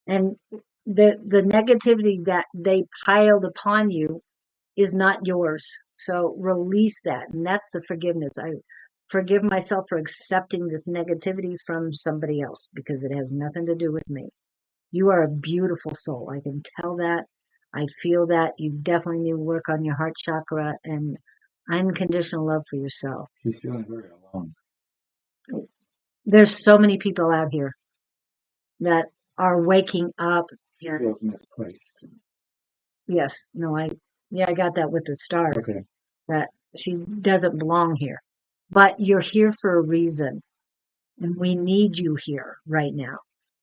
And the negativity that they piled upon you is not yours. So release that. And that's the forgiveness. I forgive myself for accepting this negativity from somebody else because it has nothing to do with me. You are a beautiful soul. I can tell that. I feel that. You definitely need to work on your heart chakra and unconditional love for yourself. She's feeling very alone. There's so many people out here that are waking up. She feels misplaced. Yes, no, I got that with the stars. Okay. That she doesn't belong here. But you're here for a reason. And we need you here right now.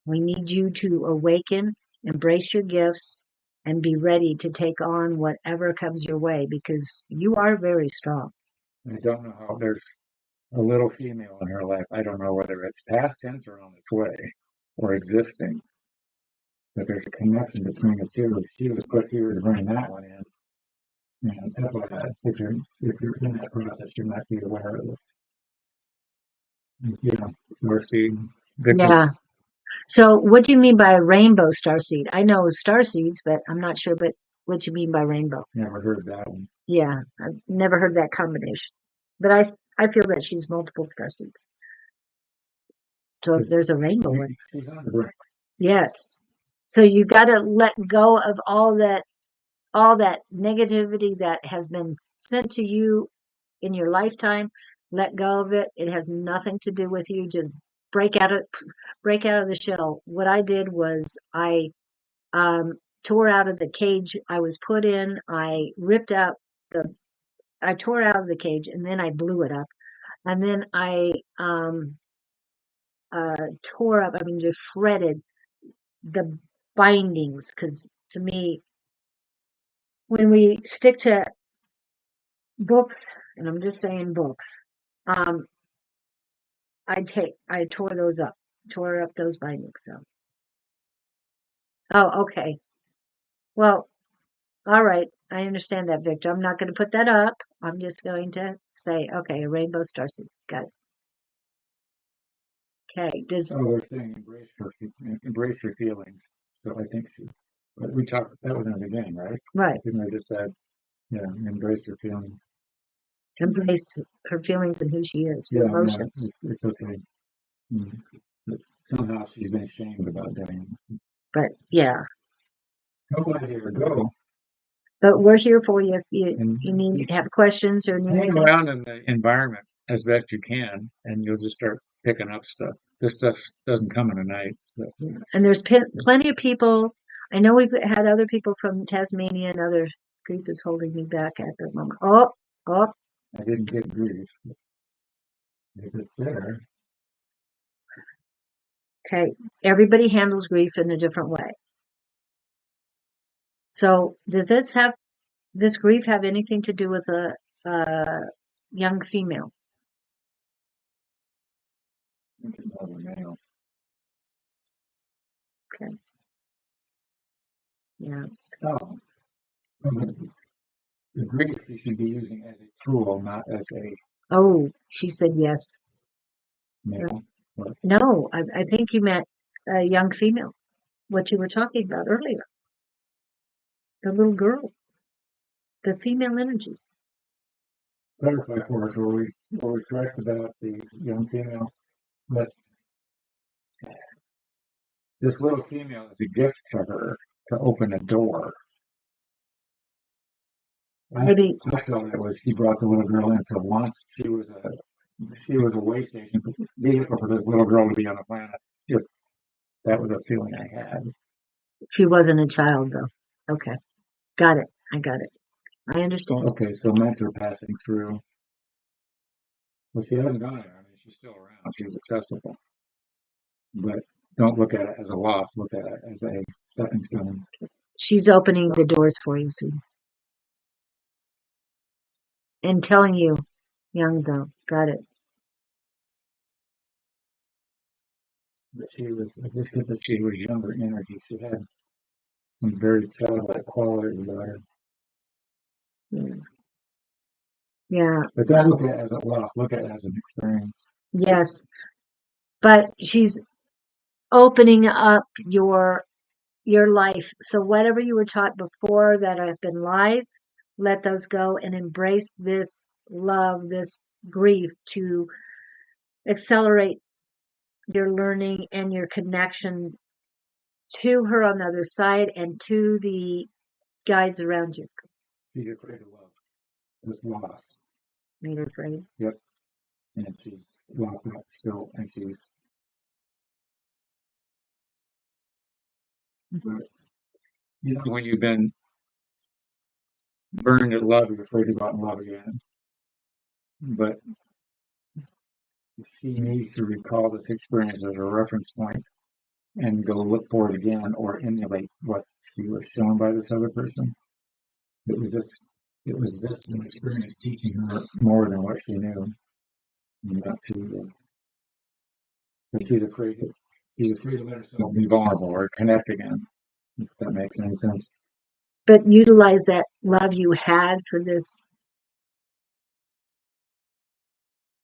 We need you to awaken, embrace your gifts, and be ready to take on whatever comes your way because you are very strong. I don't know how there's a little female in her life. I don't know whether it's past tense or on its way or existing. But there's a connection between the two. She was put here to bring that one in. And that's why if you're in that process, you might be aware of it. Mercy. Yeah. So what do you mean by a rainbow starseed? I know starseeds, but I'm not sure but what you mean by rainbow. Never heard that one. Yeah, I've never heard that combination. But I feel that she's multiple starseeds. So if there's a rainbow one. She's on the brink. Yes. So you got to let go of all that all that negativity that has been sent to you in your lifetime. Let go of it. It has nothing to do with you. Just break out of the shell. What I did was I um, tore out of the cage I was put in. The, I tore out of the cage and then I blew it up. And then I tore up, I mean, just shredded the bindings. Because to me, when we stick to books, and I'm just saying books, um, I tore those up, tore up those bindings. So, oh, okay. Well, all right. I understand that, Victor. I'm not going to put that up. I'm just going to say, okay, a rainbow starseed. Got it. Okay. Oh, they're saying embrace your feelings. So I think but we talked, that was in the beginning, right? Right. Didn't I just said, yeah, embrace your feelings. Embrace her feelings and who she is, her Yeah, emotions. it's okay. Mm. But somehow she's been shamed about doing it. But yeah, Go out here, go. but we're here for you if And you need have questions or need hang anything. around in the environment as best you can, and you'll just start picking up stuff. This stuff doesn't come in a night. But, And there's plenty of people. I know we've had other people from Tasmania and other grief is holding me back at the moment. Oh, oh, I didn't get grief. If it's there, okay. Everybody handles grief in a different way. So does this grief have anything to do with a young female? you can have a male. Okay. Yeah. Oh, the grief you should be using as a tool, not as a Oh, she said yes. male. But No, I think you meant a young female, what you were talking about earlier. The little girl, the female energy. clarify for us, were we correct about the young female? But this little female is a gift to her to open a door. Maybe I felt it was she brought the little girl into launch. She was a way station vehicle for this little girl to be on the planet. If that was a feeling I had. she wasn't a child though. Okay. Got it. I got it. I understand. Okay, so mentor passing through. Well, she hasn't gone anywhere. I mean, she's still around. She's accessible. But don't look at it as a loss. Look at it as a stepping stone. She's opening the doors for you, Sue. And telling you, young though. Got it. But I just get that she was younger energy. She had some very childlike qualities about her. Yeah. Yeah. But don't look at it as a loss. Look at it as an experience. Yes. But she's opening up your life. So whatever you were taught before that have been lies, let those go and embrace this love, this grief to accelerate your learning and your connection to her on the other side and to the guides around you. She's afraid of love. This loss. Made her afraid. Yep. And she's locked up still, and she's. But, when you've been burned at love, you're afraid to go out and love again. But she needs to recall this experience as a reference point and go look for it again or emulate what she was shown by this other person. It was this an experience teaching her more than what she knew. Not to, but she's afraid to let herself be vulnerable or connect again. If that makes any sense. But utilize that love you had for this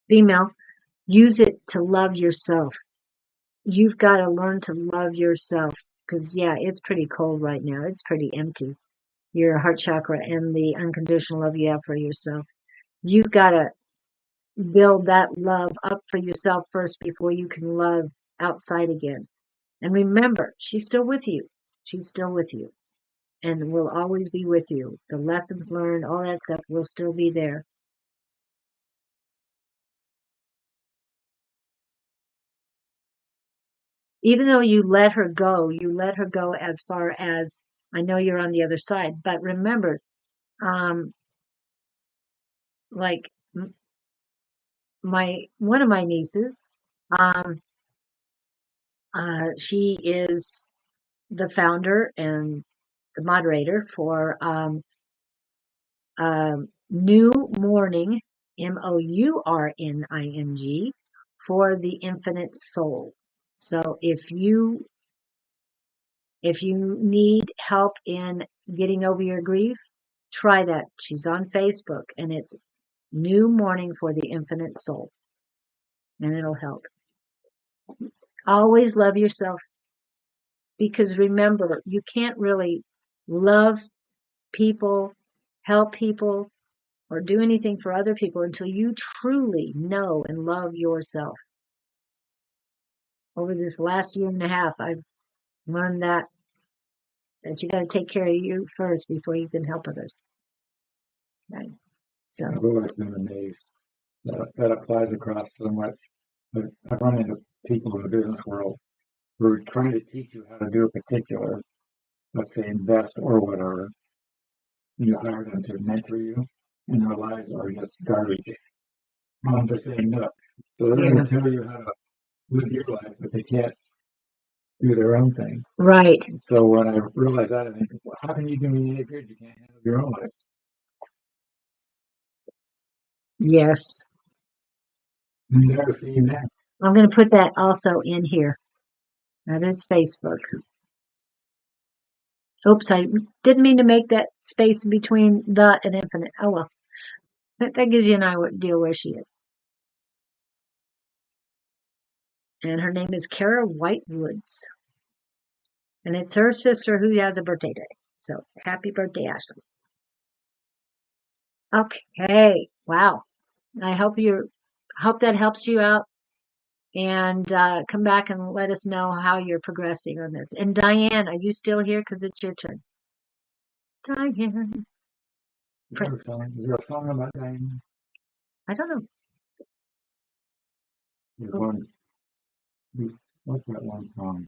female. Use it to love yourself. You've got to learn to love yourself because, yeah, it's pretty cold right now. It's pretty empty. Your heart chakra and the unconditional love you have for yourself. You've got to build that love up for yourself first before you can love outside again. And remember, she's still with you. She's still with you. and will always be with you. The lessons learned, all that stuff will still be there. Even though you let her go as far as, I know you're on the other side, but remember, like one of my nieces, um, she is the founder and the moderator for New Morning, Mourning, for the Infinite Soul. So if you need help in getting over your grief, try that. She's on Facebook, and it's New Morning for the Infinite Soul, and it'll help. Always love yourself, because remember, you can't really love people, help people, or do anything for other people until you truly know and love yourself. Over this last year and a half, I've learned that you got to take care of you first before you can help others. Right? So I've always been amazed that applies across so much. I've run into people in the business world who are trying to teach you how to do a particular, let's say, invest or whatever. And you hire them to mentor you, and their lives are just garbage on the same note. So they're going to tell you how to live your life, but they can't do their own thing. Right. So when I realized that, I think, well, how can you do me any good? You can't handle your own life. Yes. I've never seen that. I'm going to put that also in here. That is Facebook. Oops, I didn't mean to make that space between the and infinite. Oh well. That gives you an idea where she is. And her name is Kara Whitewoods. And it's her sister who has a birthday day. So happy birthday, Ashley. Okay. Wow. I hope that helps you out. And come back and let us know how you're progressing on this. And Diane, are you still here? Because it's your turn. Diane. Prince. Is there a song about Diane? I don't know. What's that one song?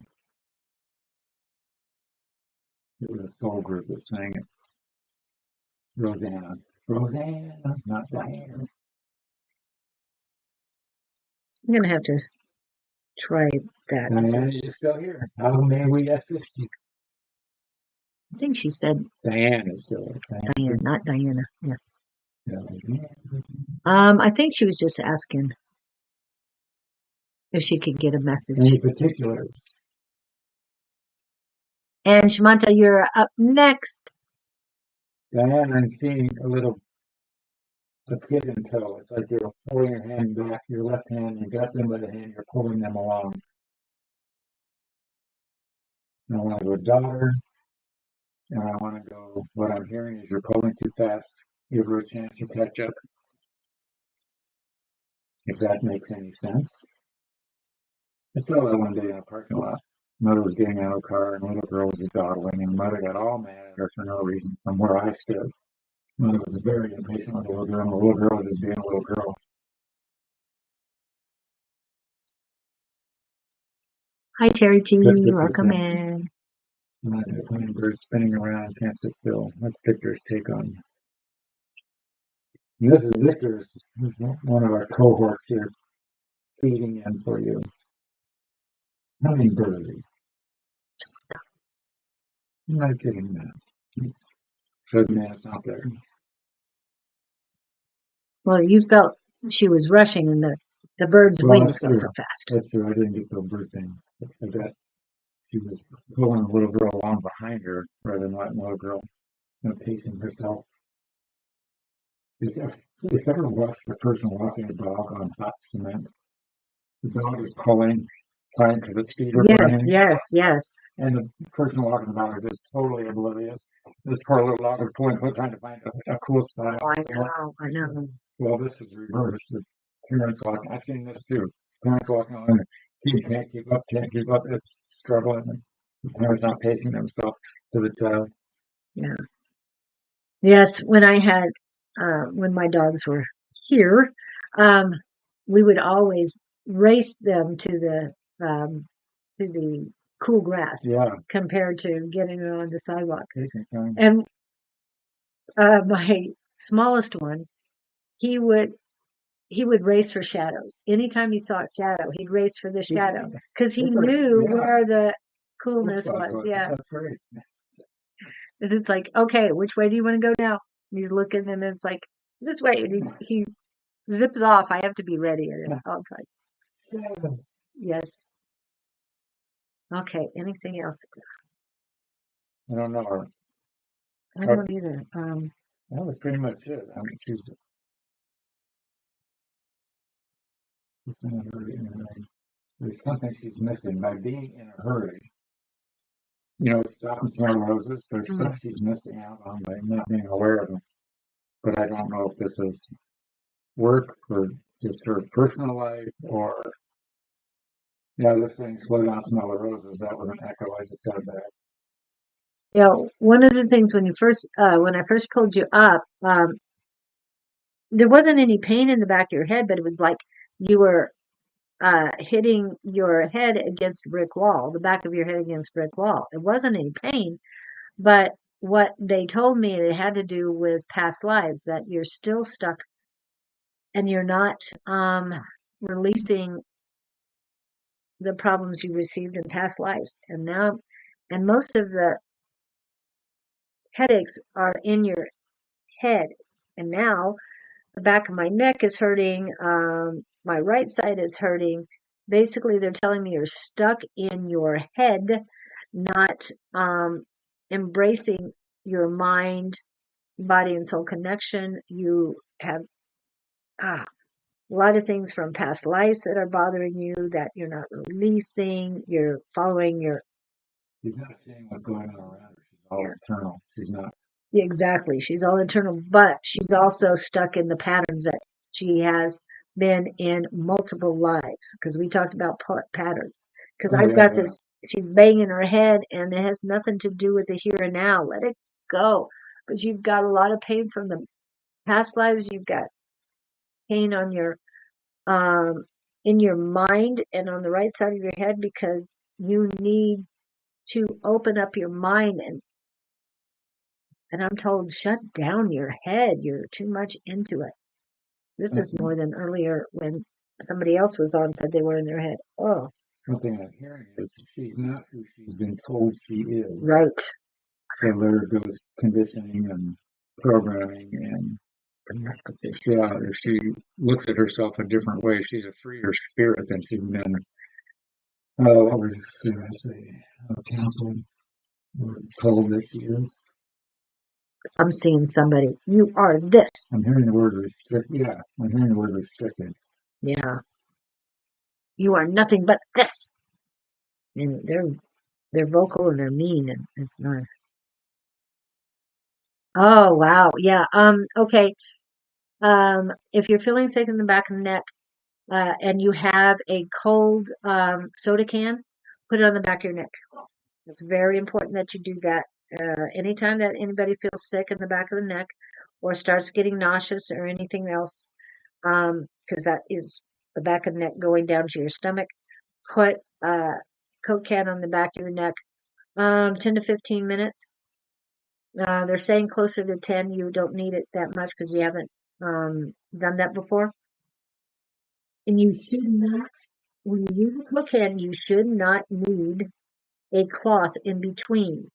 It was a soul group that sang it. Rosanna. Rosanna, not Diana. I'm going to have to try that. Diana, you're still here. How may we assist you? I think she said Diane is still here. Diane, not Diana. Yeah. Diana. I think she was just asking if she could get a message. Any particulars? And Shamanta, you're up next. Diane, I'm seeing a kid in tow. It's like you're pulling your hand back, your left hand, you got them by the hand, you're pulling them along. And I want to go daughter, and I want to go, what I'm hearing is you're pulling too fast. Give her a chance to catch up. If that makes any sense. I saw that one day in a parking lot. Mother was getting out of the car, and the little girl was dawdling, and mother got all mad at her for no reason from where I stood. Mother was very impatient with the little girl, and the little girl was just being a little girl. Hi, Terry T. Welcome in. The bird spinning around, can't sit still. That's Victor's take on. And this is Victor's, one of our cohorts here, feeding in for you. Hummingbird. I'm not kidding, man. Good man, it's not there. Well, you felt she was rushing, and the bird's wings go so fast. That's true. I didn't get the bird thing. I bet she was pulling a little girl along behind her rather than letting the little girl pacing herself. Have you ever watched the person walking a dog on hot cement? The dog is pulling, trying because its feet are burning. Yes. And the person walking the dog is just totally oblivious. This poor little dog is pulling, trying to find a cool spot. I know. Well, this is reversed. The parents walking. I've seen this too. Parents walking on, and the kid can't keep up. It's struggling. The parents not pacing themselves to the child. Yeah. Yes, when I had when my dogs were here, um, we would always race them to the cool grass Yeah, compared to getting it on the sidewalk. take your time. And my smallest one, he would he would race for shadows. Anytime he saw a shadow, he'd race for the shadow because he That's right. knew Yeah, where the cool coolness spots. was. Yeah. That's great. It's like, okay, which way do you want to go now? And he's looking and it's like, this way. And he zips off. I have to be ready at all times. Sevens. Yes. Okay. Anything else? I don't know. I don't either. That was pretty much it. I mean, she's just in a hurry. There's something she's missing by being in a hurry. You know, stop and smell roses. There's mm, stuff she's missing out on by not being aware of them. But I don't know if this is work or just her personal life or, yeah, this thing, slow down, smell the roses. That was an echo I just got back. you know, one of the things when I first pulled you up, there wasn't any pain in the back of your head, but it was like you were hitting your head against a brick wall, the back of your head against a brick wall. It wasn't any pain, but what they told me it had to do with past lives, that you're still stuck and you're not releasing the problems you received in past lives. And now, and most of the headaches are in your head. And now the back of my neck is hurting. My right side is hurting. Basically, they're telling me you're stuck in your head, not embracing your mind, body, and soul connection. You have a lot of things from past lives that are bothering you that you're not releasing. You're following your She's not seeing what's going on around her. She's all internal. She's not. exactly. She's all internal, but she's also stuck in the patterns that she has been in multiple lives. Because we talked about patterns. Because Oh, I've yeah, got yeah. this, she's banging her head, and it has nothing to do with the here and now. Let it go. But you've got a lot of pain from the past lives. You've got pain on your um in your mind and on the right side of your head because you need to open up your mind and I'm told shut down your head. You're too much into it. This is more than earlier when somebody else was on said they were in their head. Oh, Something I'm hearing is she's not who she's been told she is. right. So there goes conditioning and programming. And yeah, if she looks at herself a different way, she's a freer spirit than she's been. Oh, what was I say? Counseling or told that she is. I'm seeing somebody. You are this. I'm hearing the word restricted. Yeah, I'm hearing the word restricted. Yeah. You are nothing but this. And they're vocal and they're mean and it's not. Oh wow. Yeah. Okay. If you're feeling sick in the back of the neck, and you have a cold soda can, put it on the back of your neck. It's very important that you do that. Anytime that anybody feels sick in the back of the neck or starts getting nauseous or anything else, because that is the back of the neck going down to your stomach, put a Coke can on the back of your neck, 10 to 15 minutes. They're saying closer to 10. You don't need it that much because you haven't done that before. And you should not, when you use a cocaine, you should not need a cloth in between.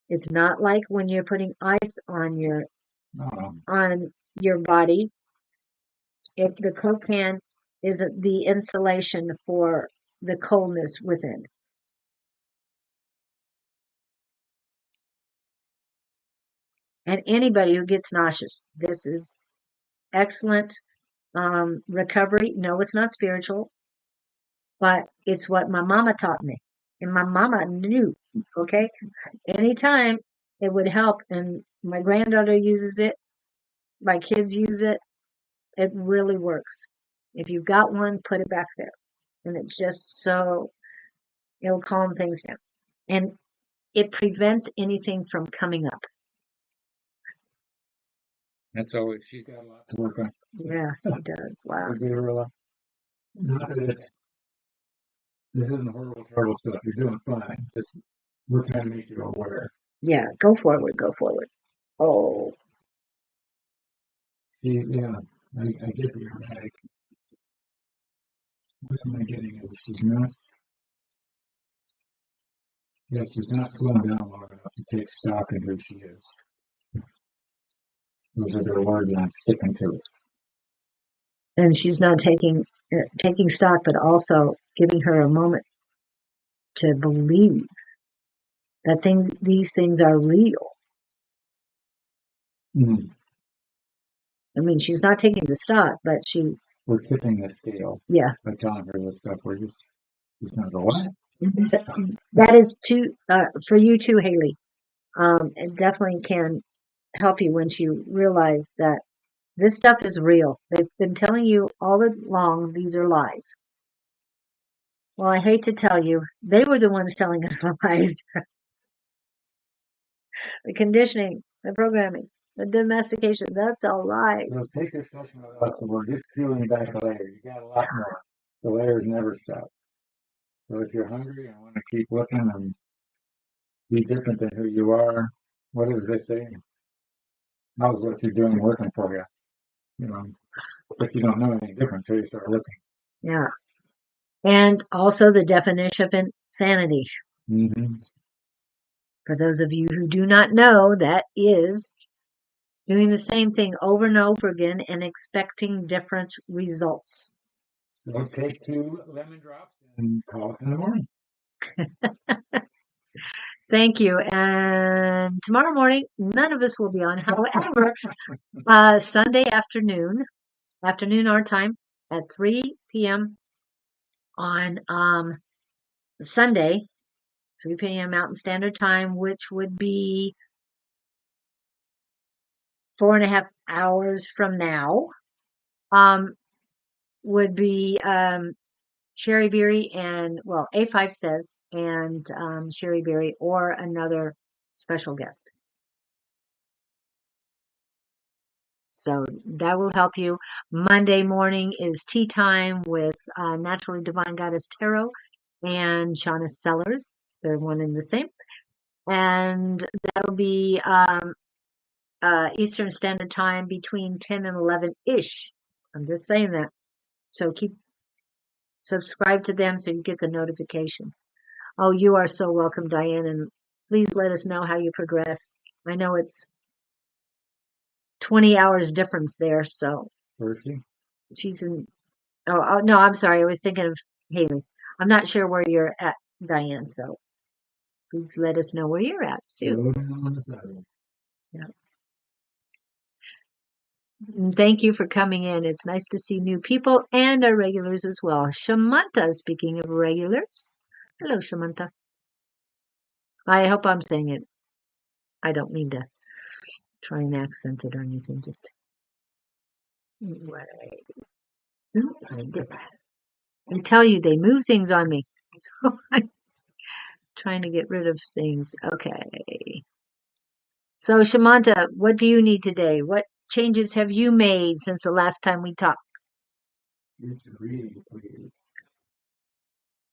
It's not like when you're putting ice Um, on your body. If the cocaine is the insulation for the coldness within. And anybody who gets nauseous, this is excellent recovery. No, it's not spiritual, but it's what my mama taught me. And my mama knew, okay? Anytime it would help. And my granddaughter uses it, my kids use it. It really works. If you've got one, put it back there. And it just so it'll calm things down. And it prevents anything from coming up. And so she's got a lot to work on. Yeah, she does. Wow. For Gabriel. Not that this isn't horrible, terrible stuff. You're doing fine. Just we're trying to make you aware. Yeah, go forward, go forward. Oh, See, yeah, I get the erratic. What am I getting at? She's not slowing down long enough to take stock in who she is. Those are their words, and I'm sticking to it. and she's not taking stock, but also giving her a moment to believe that these things are real. Mm. I mean, she's not taking the stock, but we're tipping the scale. Yeah, by telling her this stuff. We're just gonna go what? That is for you too, Haley. It definitely can help you once you realize that this stuff is real. They've been telling you all along these are lies. Well, I hate to tell you, they were the ones telling us lies. The conditioning, the programming, the domestication, that's all lies. Well, take this session with us, and we're just peeling back a layer. You got a lot more. The layers never stop. So if you're hungry and want to keep looking and be different than who you are, what does this say? How's what you're doing working for you? You know, but you don't know anything different until you start looking. Yeah. And also the definition of insanity. Mm-hmm. For those of you who do not know, that is doing the same thing over and over again and expecting different results. So take 2 lemon drops and call us in the morning. Thank you. And tomorrow morning, none of us will be on. However, Sunday afternoon our time at 3 p.m. on Sunday, 3 p.m. Mountain Standard Time, which would be 4.5 hours from now, would be Sherry Beery and, well, A5 says, and Sherry Beery or another special guest. So that will help you. Monday morning is tea time with Naturally Divine Goddess Tarot and Shauna Sellers. They're one and the same. And that'll be Eastern Standard Time between 10 and 11-ish. I'm just saying that. So subscribe to them so you get the notification. Oh, you are so welcome, Diane. And please let us know how you progress. I know it's 20 hours difference there. So Percy? she's in. Oh, no, I'm sorry. I was thinking of Haley. I'm not sure where you're at, Diane. So please let us know where you're at too. Yeah. And thank you for coming in. It's nice to see new people and our regulars as well. Shamanta, speaking of regulars. Hello, Shamanta. I hope I'm saying it. I don't mean to try and accent it or anything. Just I tell you, they move things on me. I'm trying to get rid of things. Okay. So, Shamanta, what do you need today? What changes have you made since the last time we talked? Future reading, please.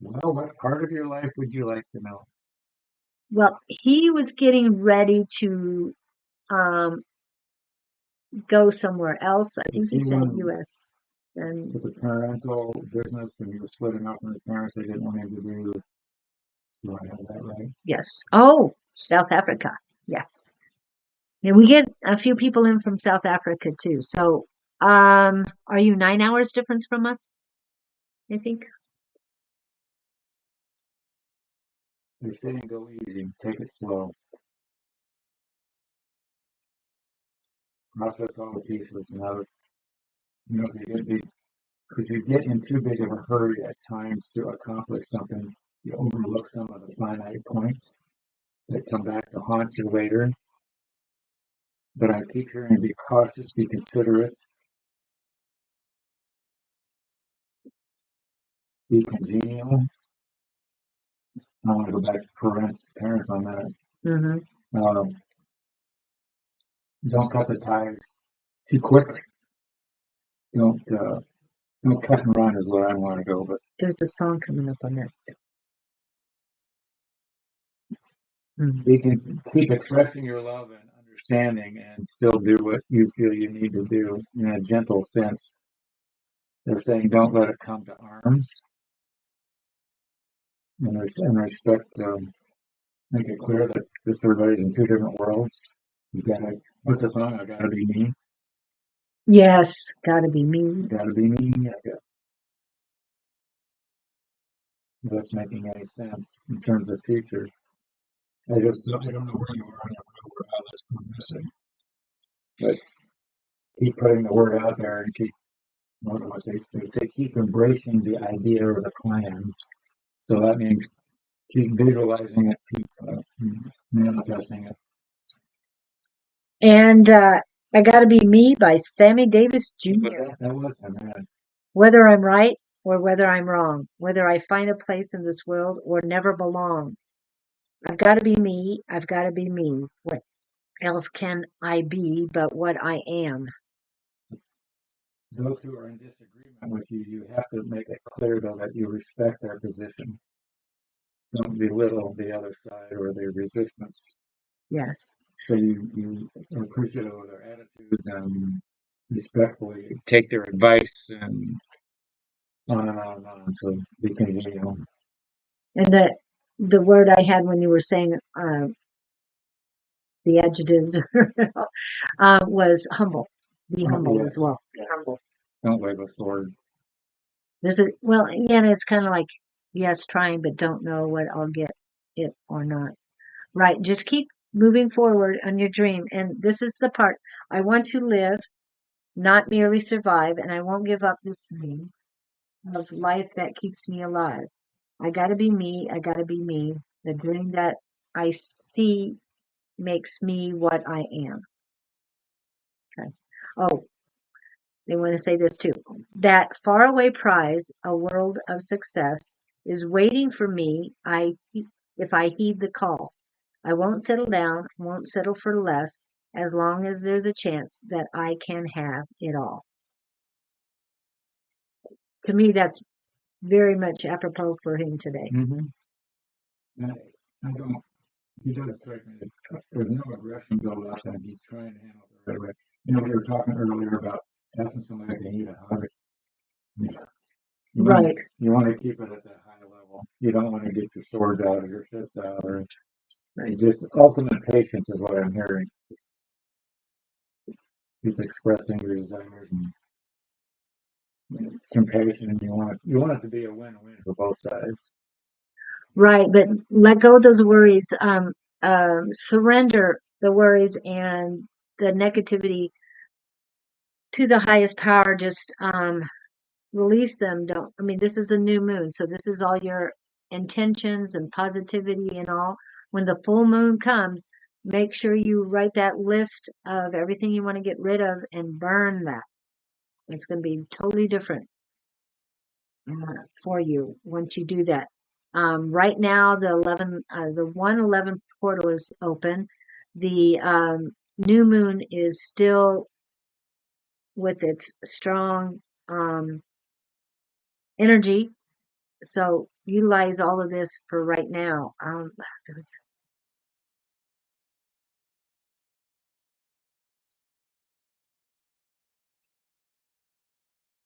Well, what part of your life would you like to know? Well, he was getting ready to go somewhere else. I think he said U.S. And with the parental business, and he was splitting off from his parents. They didn't want him to do. Do I have that right? Yes. Oh, South Africa. Yes. And we get a few people in from South Africa too. So, are you 9 hours difference from us? I think. They say go easy, take it slow. Process all the pieces. Now, if you get in too big of a hurry at times to accomplish something, you overlook some of the finite points that come back to haunt you later. But I keep hearing be cautious, be considerate, be congenial. I want to go back to parents on that. Mm-hmm. Don't cut the ties too quick. Don't cut and run is where I want to go, but There's a song coming up on that. you can keep expressing your love and understanding and still do what you feel you need to do in a gentle sense. They're saying don't let it come to arms and respect, make it clear that this everybody's in two different worlds. You gotta, what's the song? I gotta be me. Yes, gotta be me. Gotta be me. If that's making any sense in terms of future. I don't know where you are. I don't know how that's progressing. But keep putting the word out there and keep, what do I say? They say keep embracing the idea or the plan. So that means keep visualizing it, keep manifesting it. And I Gotta Be Me by Sammy Davis Jr. That was him, man. Whether I'm right or whether I'm wrong, whether I find a place in this world or never belong, I've got to be me. I've got to be me. What else can I be but what I am? Those who are in disagreement with you, you have to make it clear, though, that you respect their position. Don't belittle the other side or their resistance. Yes. So you are appreciative of their attitudes and respectfully take their advice and on and on and on. So be congenial. And the word I had when you were saying the adjectives was humble. Be humble as well. Be humble. Don't wave a sword. This is, well, again, it's kind of like, yes, trying, but don't know what I'll get it or not. Right. Just keep moving forward on your dream. And this is the part I want to live, not merely survive, and I won't give up this dream of life that keeps me alive. I got to be me. I got to be me. The dream that I see makes me what I am. Okay. Oh, they want to say this too. That faraway prize, a world of success, is waiting for me if I heed the call. I won't settle down, won't settle for less, as long as there's a chance that I can have it all. To me, that's very much apropos for him today. I don't. He does strike me as there's no aggression built up, and he's trying to handle it right away. We were talking earlier about asking somebody if they need a hug. Right. You want to keep it at that high level. You don't want to get your swords out or your fists out, or just ultimate patience is what I'm hearing. Just keep expressing your desires and compassion. You want it to be a win-win for both sides. Right, but let go of those worries. Surrender the worries and the negativity to the highest power. Just release them. Don't. I mean, this is a new moon, so this is all your intentions and positivity and all. When the full moon comes, make sure you write that list of everything you want to get rid of and burn that. It's going to be totally different for you once you do that. Right now, the 111 portal is open. The new moon is still with its strong energy. So utilize all of this for right now.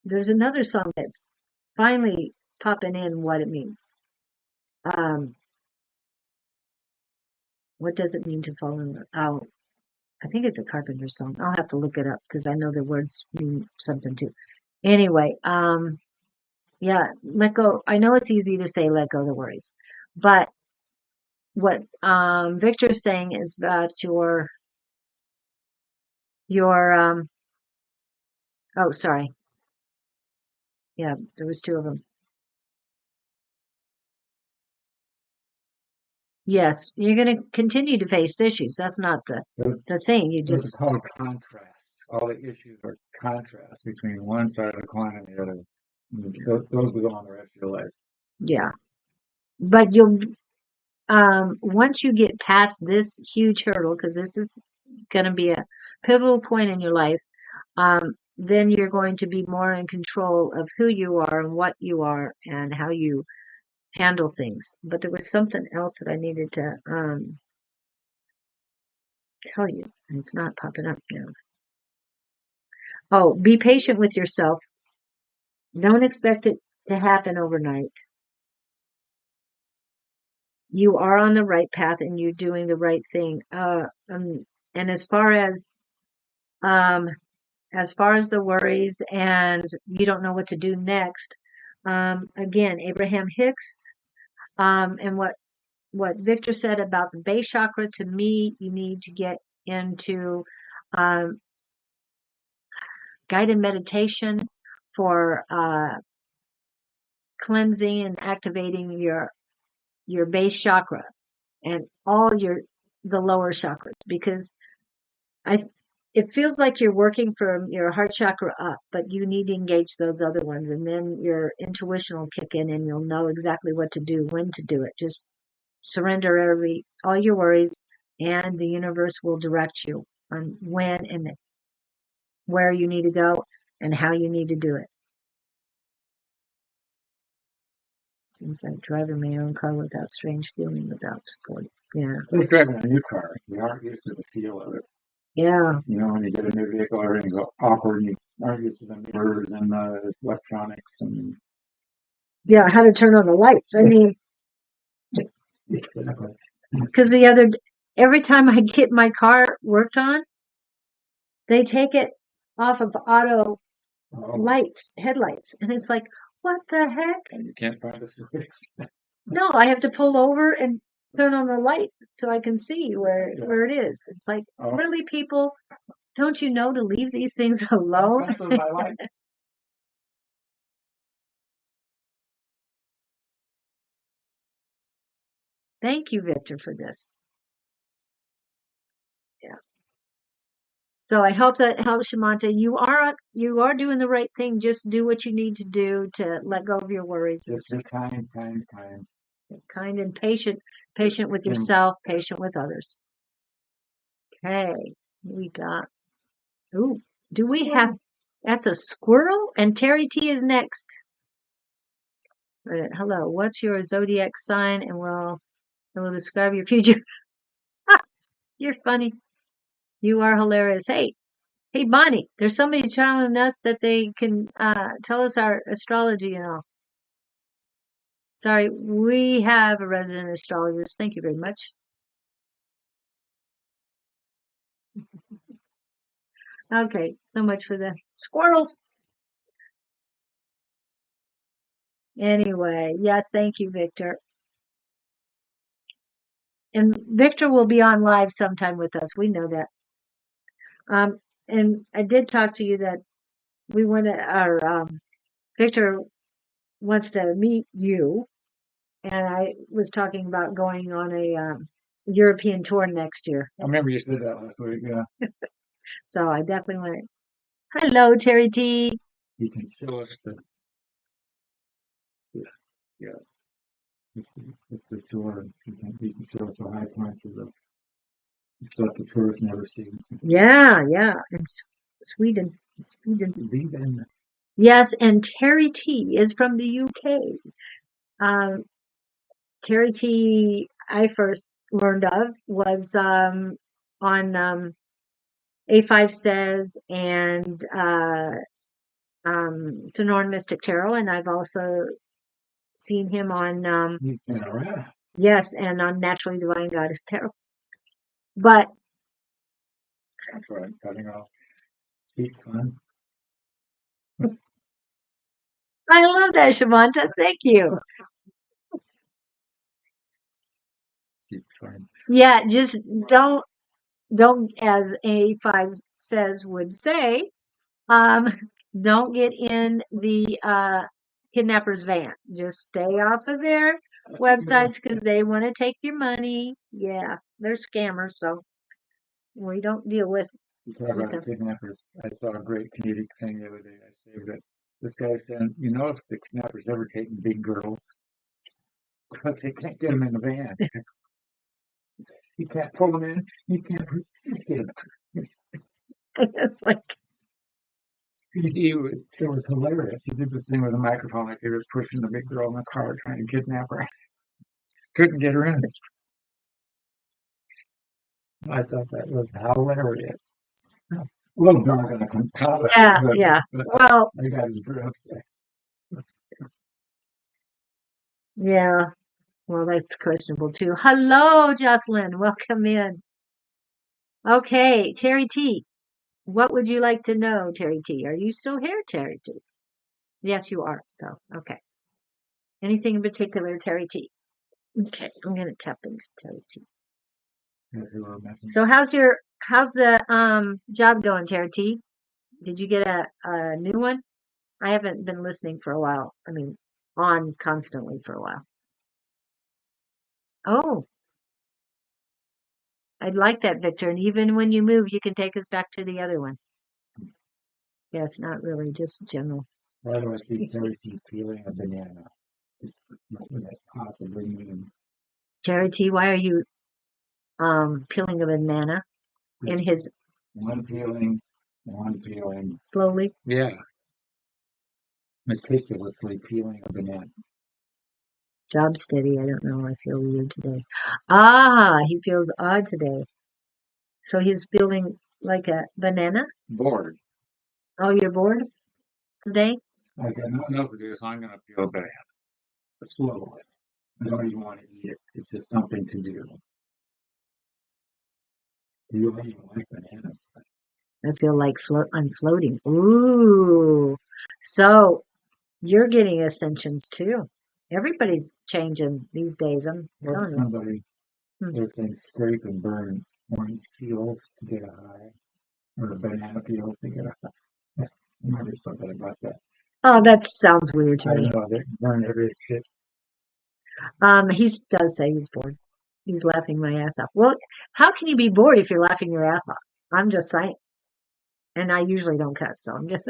There's another song that's finally popping in what it means. What does it mean to fall in love? Oh, I think it's a Carpenter song. I'll have to look it up because I know the words mean something too. Anyway, yeah, let go. I know it's easy to say let go of the worries, but what Victor's saying is about your oh, sorry. Yeah, there was two of them. Yes, you're going to continue to face issues. That's not the thing. You It's just, called contrast. All the issues are contrast between one side of the coin and the other. Those will go on the rest of your life. yeah. But you'll once you get past this huge hurdle, because this is going to be a pivotal point in your life, then you're going to be more in control of who you are and what you are and how you handle things. But there was something else that I needed to tell you, and it's not popping up now. Oh, be patient with yourself. Don't expect it to happen overnight. You are on the right path and you're doing the right thing. And um, as far as the worries and you don't know what to do next, again, Abraham Hicks, and what Victor said about the base chakra, to me, you need to get into um, guided meditation for cleansing and activating your base chakra and all the lower chakras, because I it feels like you're working from your heart chakra up, but you need to engage those other ones, and then your intuition will kick in, and you'll know exactly what to do, when to do it. Just surrender all your worries, and the universe will direct you on when and where you need to go and how you need to do it. Seems like driving my own car without strange feeling, without support. Yeah. It's like driving a new car. You aren't used to the feel of it. Yeah. You know, when you get a new vehicle, everything's awkward and you aren't used to the mirrors and the electronics and Yeah. How to turn on the lights. I mean, exactly. because every time I get my car worked on, they take it off of auto headlights. And it's like, what the heck? And you can't find the switch. No, I have to pull over and turn on the light so I can see where it is. It's like, really, people, don't you know to leave these things alone? That's what I like. Thank you, Victor, for this. Yeah. So I hope that helps, Shamanta. You are doing the right thing. Just do what you need to do to let go of your worries. Just be kind. Kind and patient with yourself, patient with others. Okay, we got. Ooh, do we have? That's a squirrel, and Terry T is next. Hello, what's your zodiac sign? And it will describe your future. You're funny. You are hilarious. Hey, Bonnie, there's somebody telling us that they can tell us our astrology and all. Sorry, we have a resident astrologist. Thank you very much. Okay, so much for the squirrels. Anyway, yes, thank you, Victor. And Victor will be on live sometime with us. We know that. And I did talk to you that we want to, Victor wants to meet you. And I was talking about going on a European tour next year. I remember you said that last week, yeah. So I definitely want to. Hello, Terry T. You can show us yeah. It's a tour. You can show us the high points of the stuff the tourists never seen. Yeah. In Sweden. Sweden. Yes, and Terry T is from the UK. Terry T I first learned of was on A5 Says and Sonoran Mystic Tarot, and I've also seen him on He's been around. yes, and on Naturally Divine Goddess Tarot. But That's right, cutting off. Keep fun. I love that, Shamanta. Thank you. Keep fun. Yeah, just don't, as A5 Says would say, don't get in the kidnapper's van. Just stay off of their websites because they want to take your money. Yeah, they're scammers, so we don't deal with. You talk about kidnappers. I saw a great comedic thing the other day. I saved it. This guy said, you know, if the kidnappers ever taking big girls, because they can't get them in the van. You can't pull them in. You can't resist it. It's like, It was hilarious. He did this thing with a microphone, like he was pushing the big girl in the car trying to kidnap her. Couldn't get her in. I thought that was hilarious. A little dark on the composite, Yeah. but Well, I got his drift. yeah. Well, that's questionable too. Hello, Jocelyn. Welcome in. Okay, Terry T. What would you like to know, Terry T? Are you still here, Terry T? Yes, you are. So, okay. Anything in particular, Terry T? Okay, I'm gonna tap into Terry T. That's who we're messing So how's the job going, Terry T? Did you get a new one? I haven't been listening for a while. I mean, on constantly for a while. Oh, I'd like that, Victor. And even when you move, you can take us back to the other one. Yes, not really, just general. Why do I see Terry T peeling a banana? What would that possibly mean? Terry T, why are you peeling a banana in It's his one peeling, one peeling. slowly? Yeah, meticulously peeling a banana. Job steady. I don't know. I feel weird today. Ah, he feels odd today. So he's building like a banana. Bored. Oh, you're bored today? I got nothing else to do, so I'm going to peel a banana. Slowly. I don't even want to eat it. It's just something to do. You don't even like bananas. I feel like I'm floating. Ooh. So you're getting ascensions too. Everybody's changing these days. I'm What if telling you. somebody was saying scrape and burn orange peels to get a high, or banana peels to get a high? Maybe something about that. Oh, that sounds weird to I me. know, they burn every shit. He does say he's bored. He's laughing my ass off. Well, how can you be bored if you're laughing your ass off? I'm just saying. And I usually don't cuss, so I'm just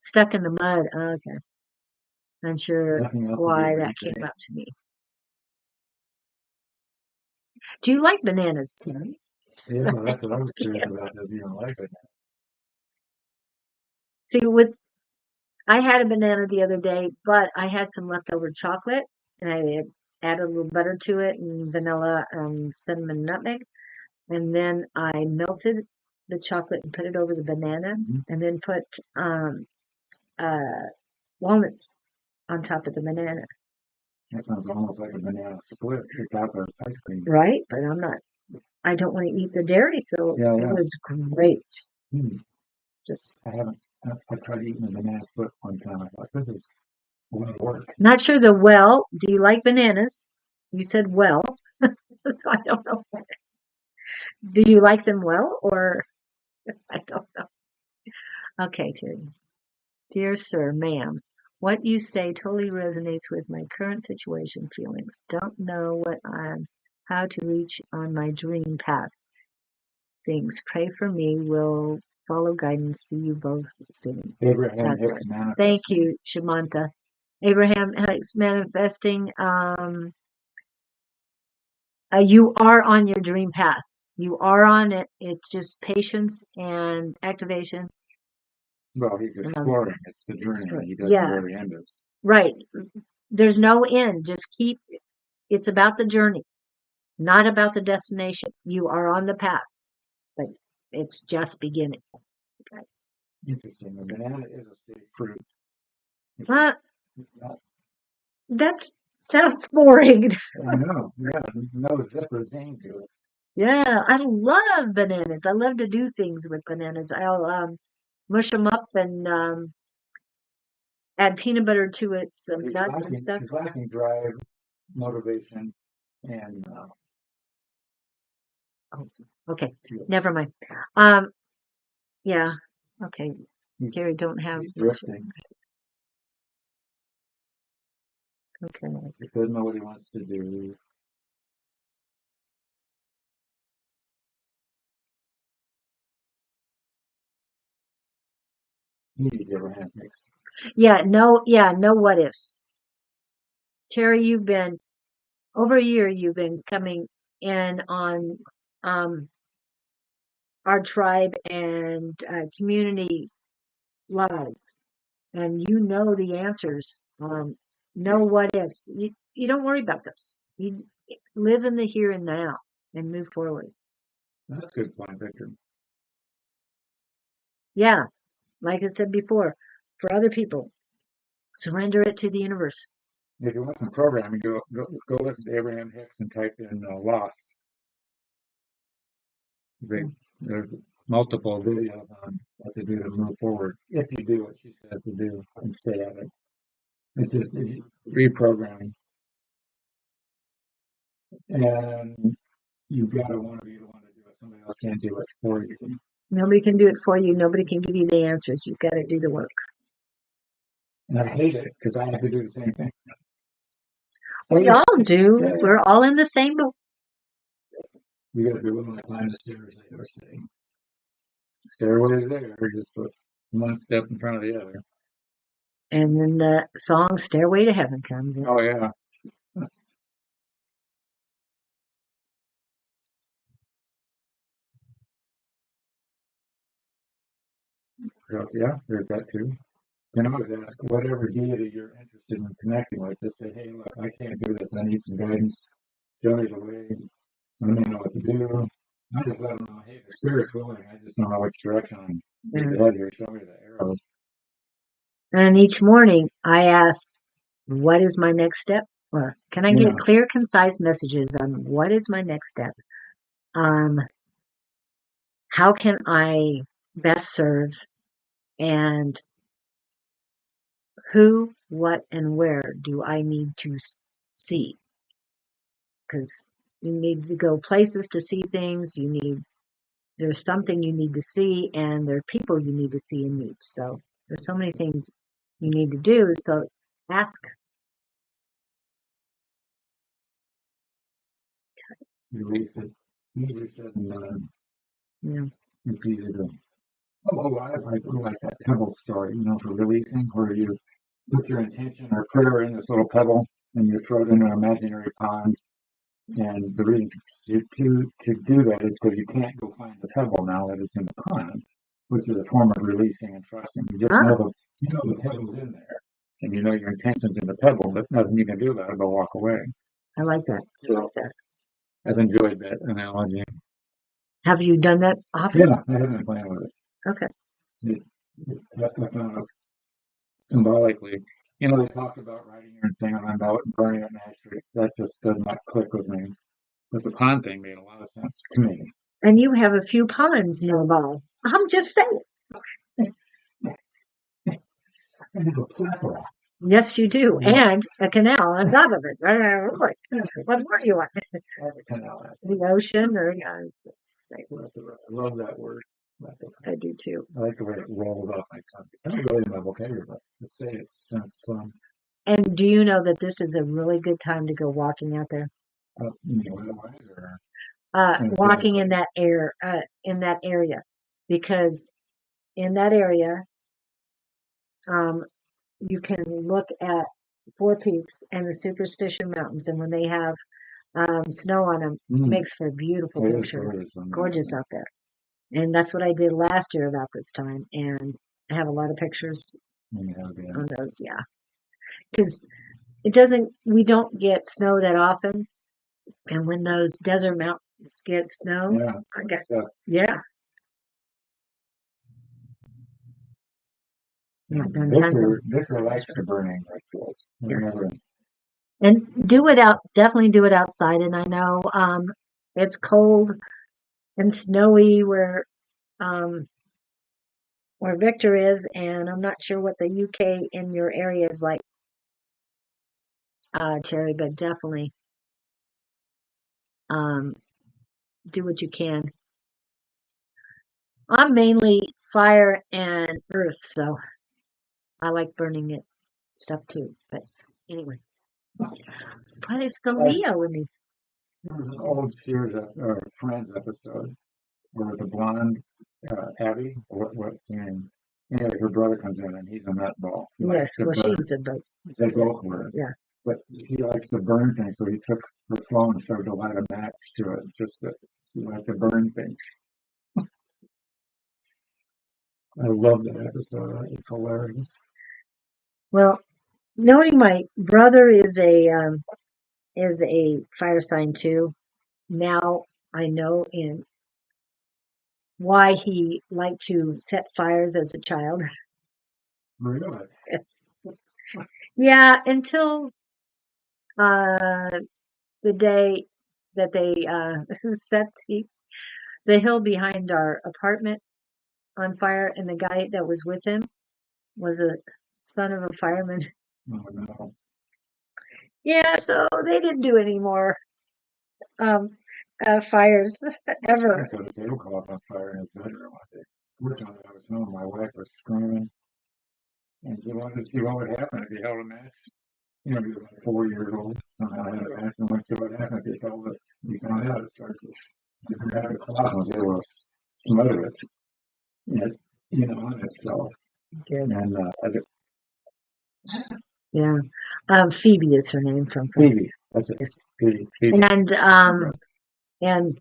stuck in the mud. Okay. Not sure Nothing else to do why with that it came today. up to me. Do you like bananas, Tim? Yeah, well, that's what I was curious about. Does you don't like it? See, I had a banana the other day, but I had some leftover chocolate and I had added a little butter to it and vanilla and cinnamon nutmeg. And then I melted the chocolate and put it over the banana and then put uh, walnuts on top of the banana. That sounds almost like a banana split with top of ice cream. Right? But I don't want to eat the dairy, so Yeah, it yeah. was great. Just I haven't. I tried eating a banana split one time. I thought this is wouldn't work. not sure do you like bananas? You said well, so I don't know. Do you like them well or I don't know. Okay, Terry. Dear sir, ma'am, what you say totally resonates with my current situation feelings. Don't know how to reach on my dream path. Things. Pray for me. Will follow guidance. See you both soon. Abraham God Hicks bless. manifesting. Thank you, Shamanta. Abraham Hicks manifesting. You are on your dream path. You are on it. It's just patience and activation. Well, he's exploring. It's the journey. He doesn't Yeah. know where the end is. Right. There's no end. Just it's about the journey, not about the destination. You are on the path, but it's just beginning. Okay. Interesting. A banana is a safe fruit. It's But not. that sounds boring. I know. Yeah, no zipper zing to it. Yeah, I love bananas. I love to do things with bananas. I'll mush them up and add peanut butter to it, some nuts and stuff. He's lacking drive, motivation, and Oh, okay, never mind. Um, yeah, okay. Terry, don't have. he's drifting. Okay. He doesn't know what he wants to do. He needs Abraham Hicks. Yeah, no what ifs. Terry, you've been over a year. You've been coming in on um our tribe and community lives, and you know the answers. Know what ifs. You don't worry about those. You live in the here and now and move forward. That's a good point, Victor. Yeah, like I said before, for other people, surrender it to the universe. If you want some programming, go listen to Abraham Hicks and type in Lost. There's multiple videos on what to do to move forward if you do what she said to do and stay at it. It's reprogramming, and you've got to want to be the one to do it. Somebody else can't do it for you. Nobody can do it for you. Nobody can give you the answers. You've got to do the work. And I hate it because I have to do the same thing. We all do. Yeah. We're all in the same boat. You got to be willing to climb the stairs, like I was saying. Stairway is there, just put one step in front of the other. And then the song Stairway to Heaven comes in. Oh, yeah. Yeah, there's that too. You can always ask whatever deity you're interested in connecting with. Just say, hey, look, I can't do this. I need some guidance. Show me the way. Let me know what to do. I just let them know, hey, the spirit's willing. I just don't know which direction I'm going to head here. Show me the arrows. And each morning I ask, what is my next step? Or can I get clear, concise messages on what is my next step? How can I best serve? And who, what, and where do I need to see? Because you need to go places to see things. There's something you need to see, and there are people you need to see and meet. So there's so many things you need to do. So ask. Release it. Easier said than done. Yeah. It's easy to. I like that pebble story, for releasing, where you put your intention or prayer in this little pebble and you throw it in an imaginary pond. And the reason to do that is because you can't go find the pebble now that it's in the pond, which is a form of releasing and trusting. You just know the pebble's in there, and you know your intention's in the pebble, but nothing you can do about it but walk away. I like that. So I've enjoyed that analogy. Have you done that often? Yeah, I have been playing with it. Okay. I found out symbolically. They talk about writing your thing on burning it in ashtray. That just does not click with me. But the pond thing made a lot of sense to me. And you have a few ponds nearby. I'm just saying. I have a plethora. Yes, you do. Yeah. And a canal on top of it. What more do you want? The canal. The ocean or I love that word. I do too. I like the way it rolled off my tongue. It's not really in my vocabulary, but to say it sounds fun. And do you know that this is a really good time to go walking out there? Walking in that area, because in that area, you can look at Four Peaks and the Superstition Mountains, and when they have snow on them, it makes for beautiful pictures. Gorgeous out there. And that's what I did last year about this time, and I have a lot of pictures on those. Yeah, because we don't get snow that often, and when those desert mountains get snow, I guess, yeah. Victor likes the burning rituals. Yes. And definitely do it outside. And I know it's cold and snowy where Victor is, and I'm not sure what the UK in your area is like, Terry, but definitely do what you can. I'm mainly fire and earth, so I like burning it stuff too. But anyway, but it's the Leo in me. There was an old Sears Friends episode where the blonde Abby, what's her name? Anyway, her brother comes in and he's a nutball. Yes, well, she's a boat. They both were. Yeah. But he likes to burn things, so he took her phone and started to light a match to it, just to see like to burn things. I love that episode. It's hilarious. Well, knowing my brother is a fire sign too. Now I know in why he liked to set fires as a child. Really? It's, yeah, until uh, the day that they set the hill behind our apartment on fire, and the guy that was with him was a son of a fireman. Oh, no. Yeah, so they didn't do any more um, fires ever. I set a tablecloth on fire in his bedroom one day. Fortunately, I was home. My wife was screaming, and she wanted to see what would happen if he held a match. You know, he was like 4 years old. Somehow I had a match and wanted to see what happened if he held it. We found out it started to, if you had the cloth was able to smother it, it, on itself. Good. And Yeah. Phoebe is her name from Phoebe, Friends. that's it. Yes. Phoebe. And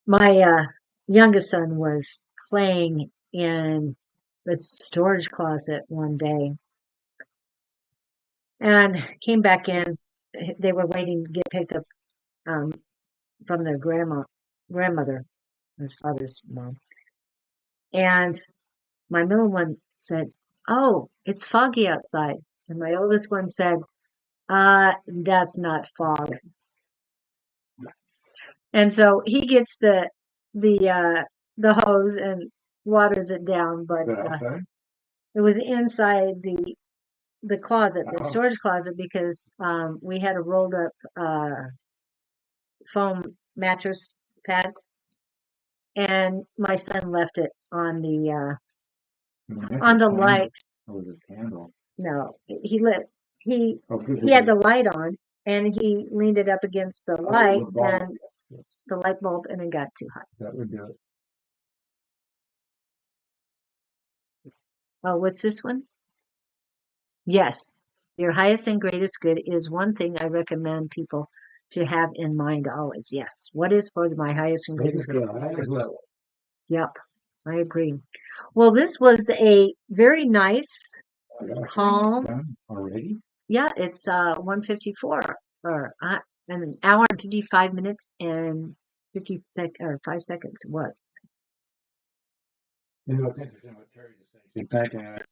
my youngest son was playing in the storage closet one day and came back in. They were waiting to get picked up um, from their grandmother, my father's mom. And my middle one said, "Oh, it's foggy outside." And my oldest one said, that's not fog. And so he gets the hose and waters it down, but Is it outside? it was inside the closet, the Oh, storage closet, because we had a rolled up foam mattress pad, and my son left it on that's on a the candle. light. It was a candle. No, he lit he Oh, he had physically. the light on, and he leaned it up against the Oh, light, the bulb. and Yes. the light bulb, and it got too hot. That would do it. Oh, what's this one? Yes, your highest and greatest good is one thing I recommend people to have in mind always. Yes, what is for my highest and greatest good? Highest level. Yep, I agree. Well, this was a very nice, calm. Done already? Yeah, it's 1:54 or an hour and 55 minutes and 5 seconds it was. You know, it's interesting what Terry just said. She's thanking us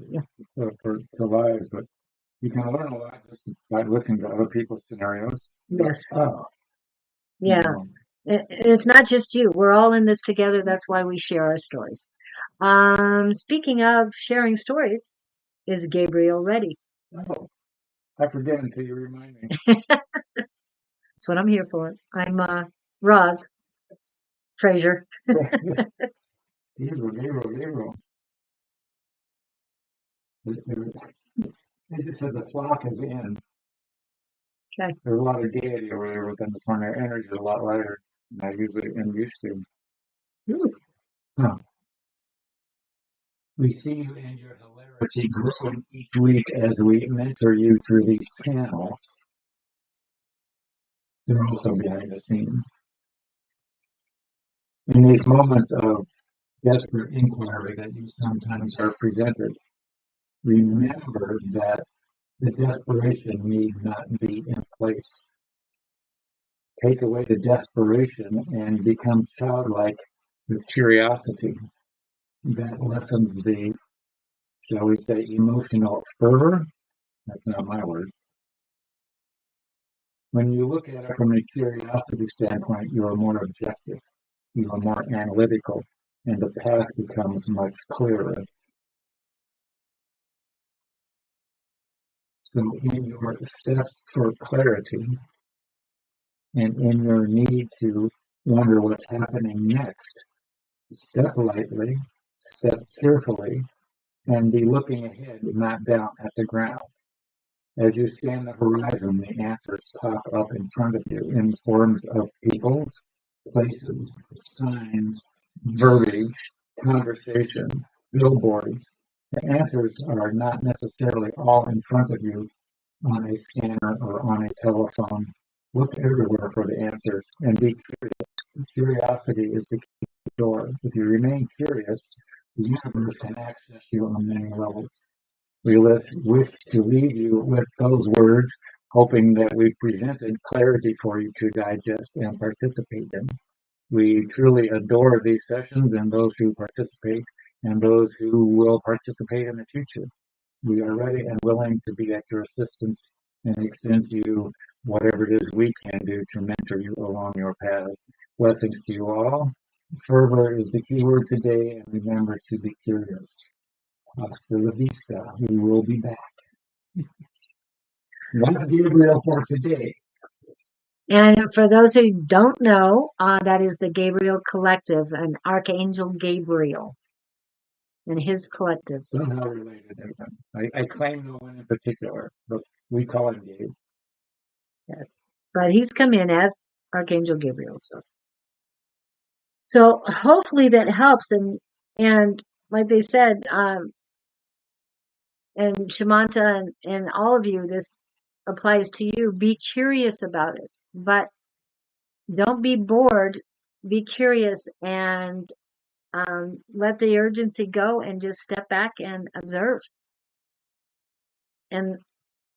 Yeah. for lives, but you can learn a lot just by listening to other people's scenarios. Yes. Oh, Yeah. It's not just you. We're all in this together. That's why we share our stories. Speaking of sharing stories, is Gabriel ready? Oh, I forget until you remind me. That's what I'm here for. I'm Roz Fraser. Gabriel. They just said the flock is in. Okay. There's a lot of gaiety over there within the front. Their energy is a lot lighter than I usually am used to. Ooh. Huh. We see you and your hilarity growing each week as we mentor you through these channels. They're also behind the scenes. In these moments of desperate inquiry that you sometimes are presented, remember that the desperation need not be in place. Take away the desperation and become childlike with curiosity. That lessens the, shall we say, emotional fervor. That's not my word. When you look at it from a curiosity standpoint, you are more objective, you are more analytical, and the path becomes much clearer. So in your steps for clarity and in your need to wonder what's happening next, step lightly, step carefully, and be looking ahead, not down at the ground. As you scan the horizon, the answers pop up in front of you in forms of peoples, places, signs, verbiage, conversation, billboards. The answers are not necessarily all in front of you on a scanner or on a telephone. Look everywhere for the answers and be curious. Curiosity is the key door. If you remain curious, the universe can access you on many levels. We wish to leave you with those words, hoping that we presented clarity for you to digest and participate in. We truly adore these sessions and those who participate and those who will participate in the future. We are ready and willing to be at your assistance and extend to you whatever it is we can do to mentor you along your paths. Blessings to you all. Fervor is the key word today, and remember to be curious. Hasta la vista. We will be back. That's Gabriel for today. And for those who don't know, that is the Gabriel Collective, an Archangel Gabriel and his collectives. Somehow related to them. I claim no one in particular, but we call him Gabe. Yes. But he's come in as Archangel Gabriel. So hopefully that helps. And like they said, and Shamanta and all of you, this applies to you. Be curious about it, but don't be bored. Be curious and let the urgency go and just step back and observe. And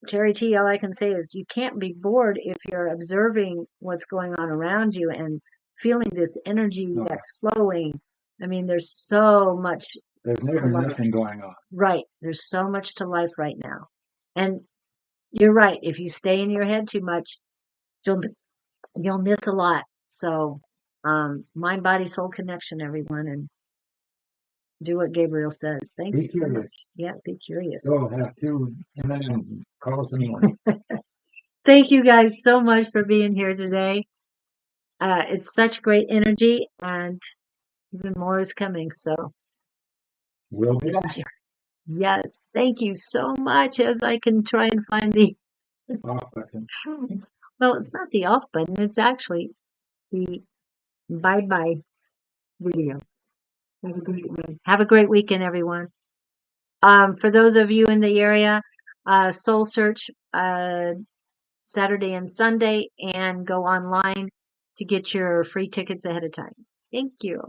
Terry T, all I can say is you can't be bored if you're observing what's going on around you and feeling this energy that's flowing. I mean, there's so much. There's never nothing going on. Right. There's so much to life right now. And you're right. If you stay in your head too much, you'll miss a lot. So, mind, body, soul connection, everyone, and do what Gabriel says. Thank you so much. Yeah, be curious. Oh, have to, and then call us anyway. Thank you guys so much for being here today. It's such great energy, and even more is coming. So we'll be back. Yes, thank you so much. As I can try and find the off button. Well, it's not the off button. It's actually the bye-bye video. Have a great weekend, everyone. For those of you in the area, Soul Search Saturday and Sunday, and go online to get your free tickets ahead of time. Thank you.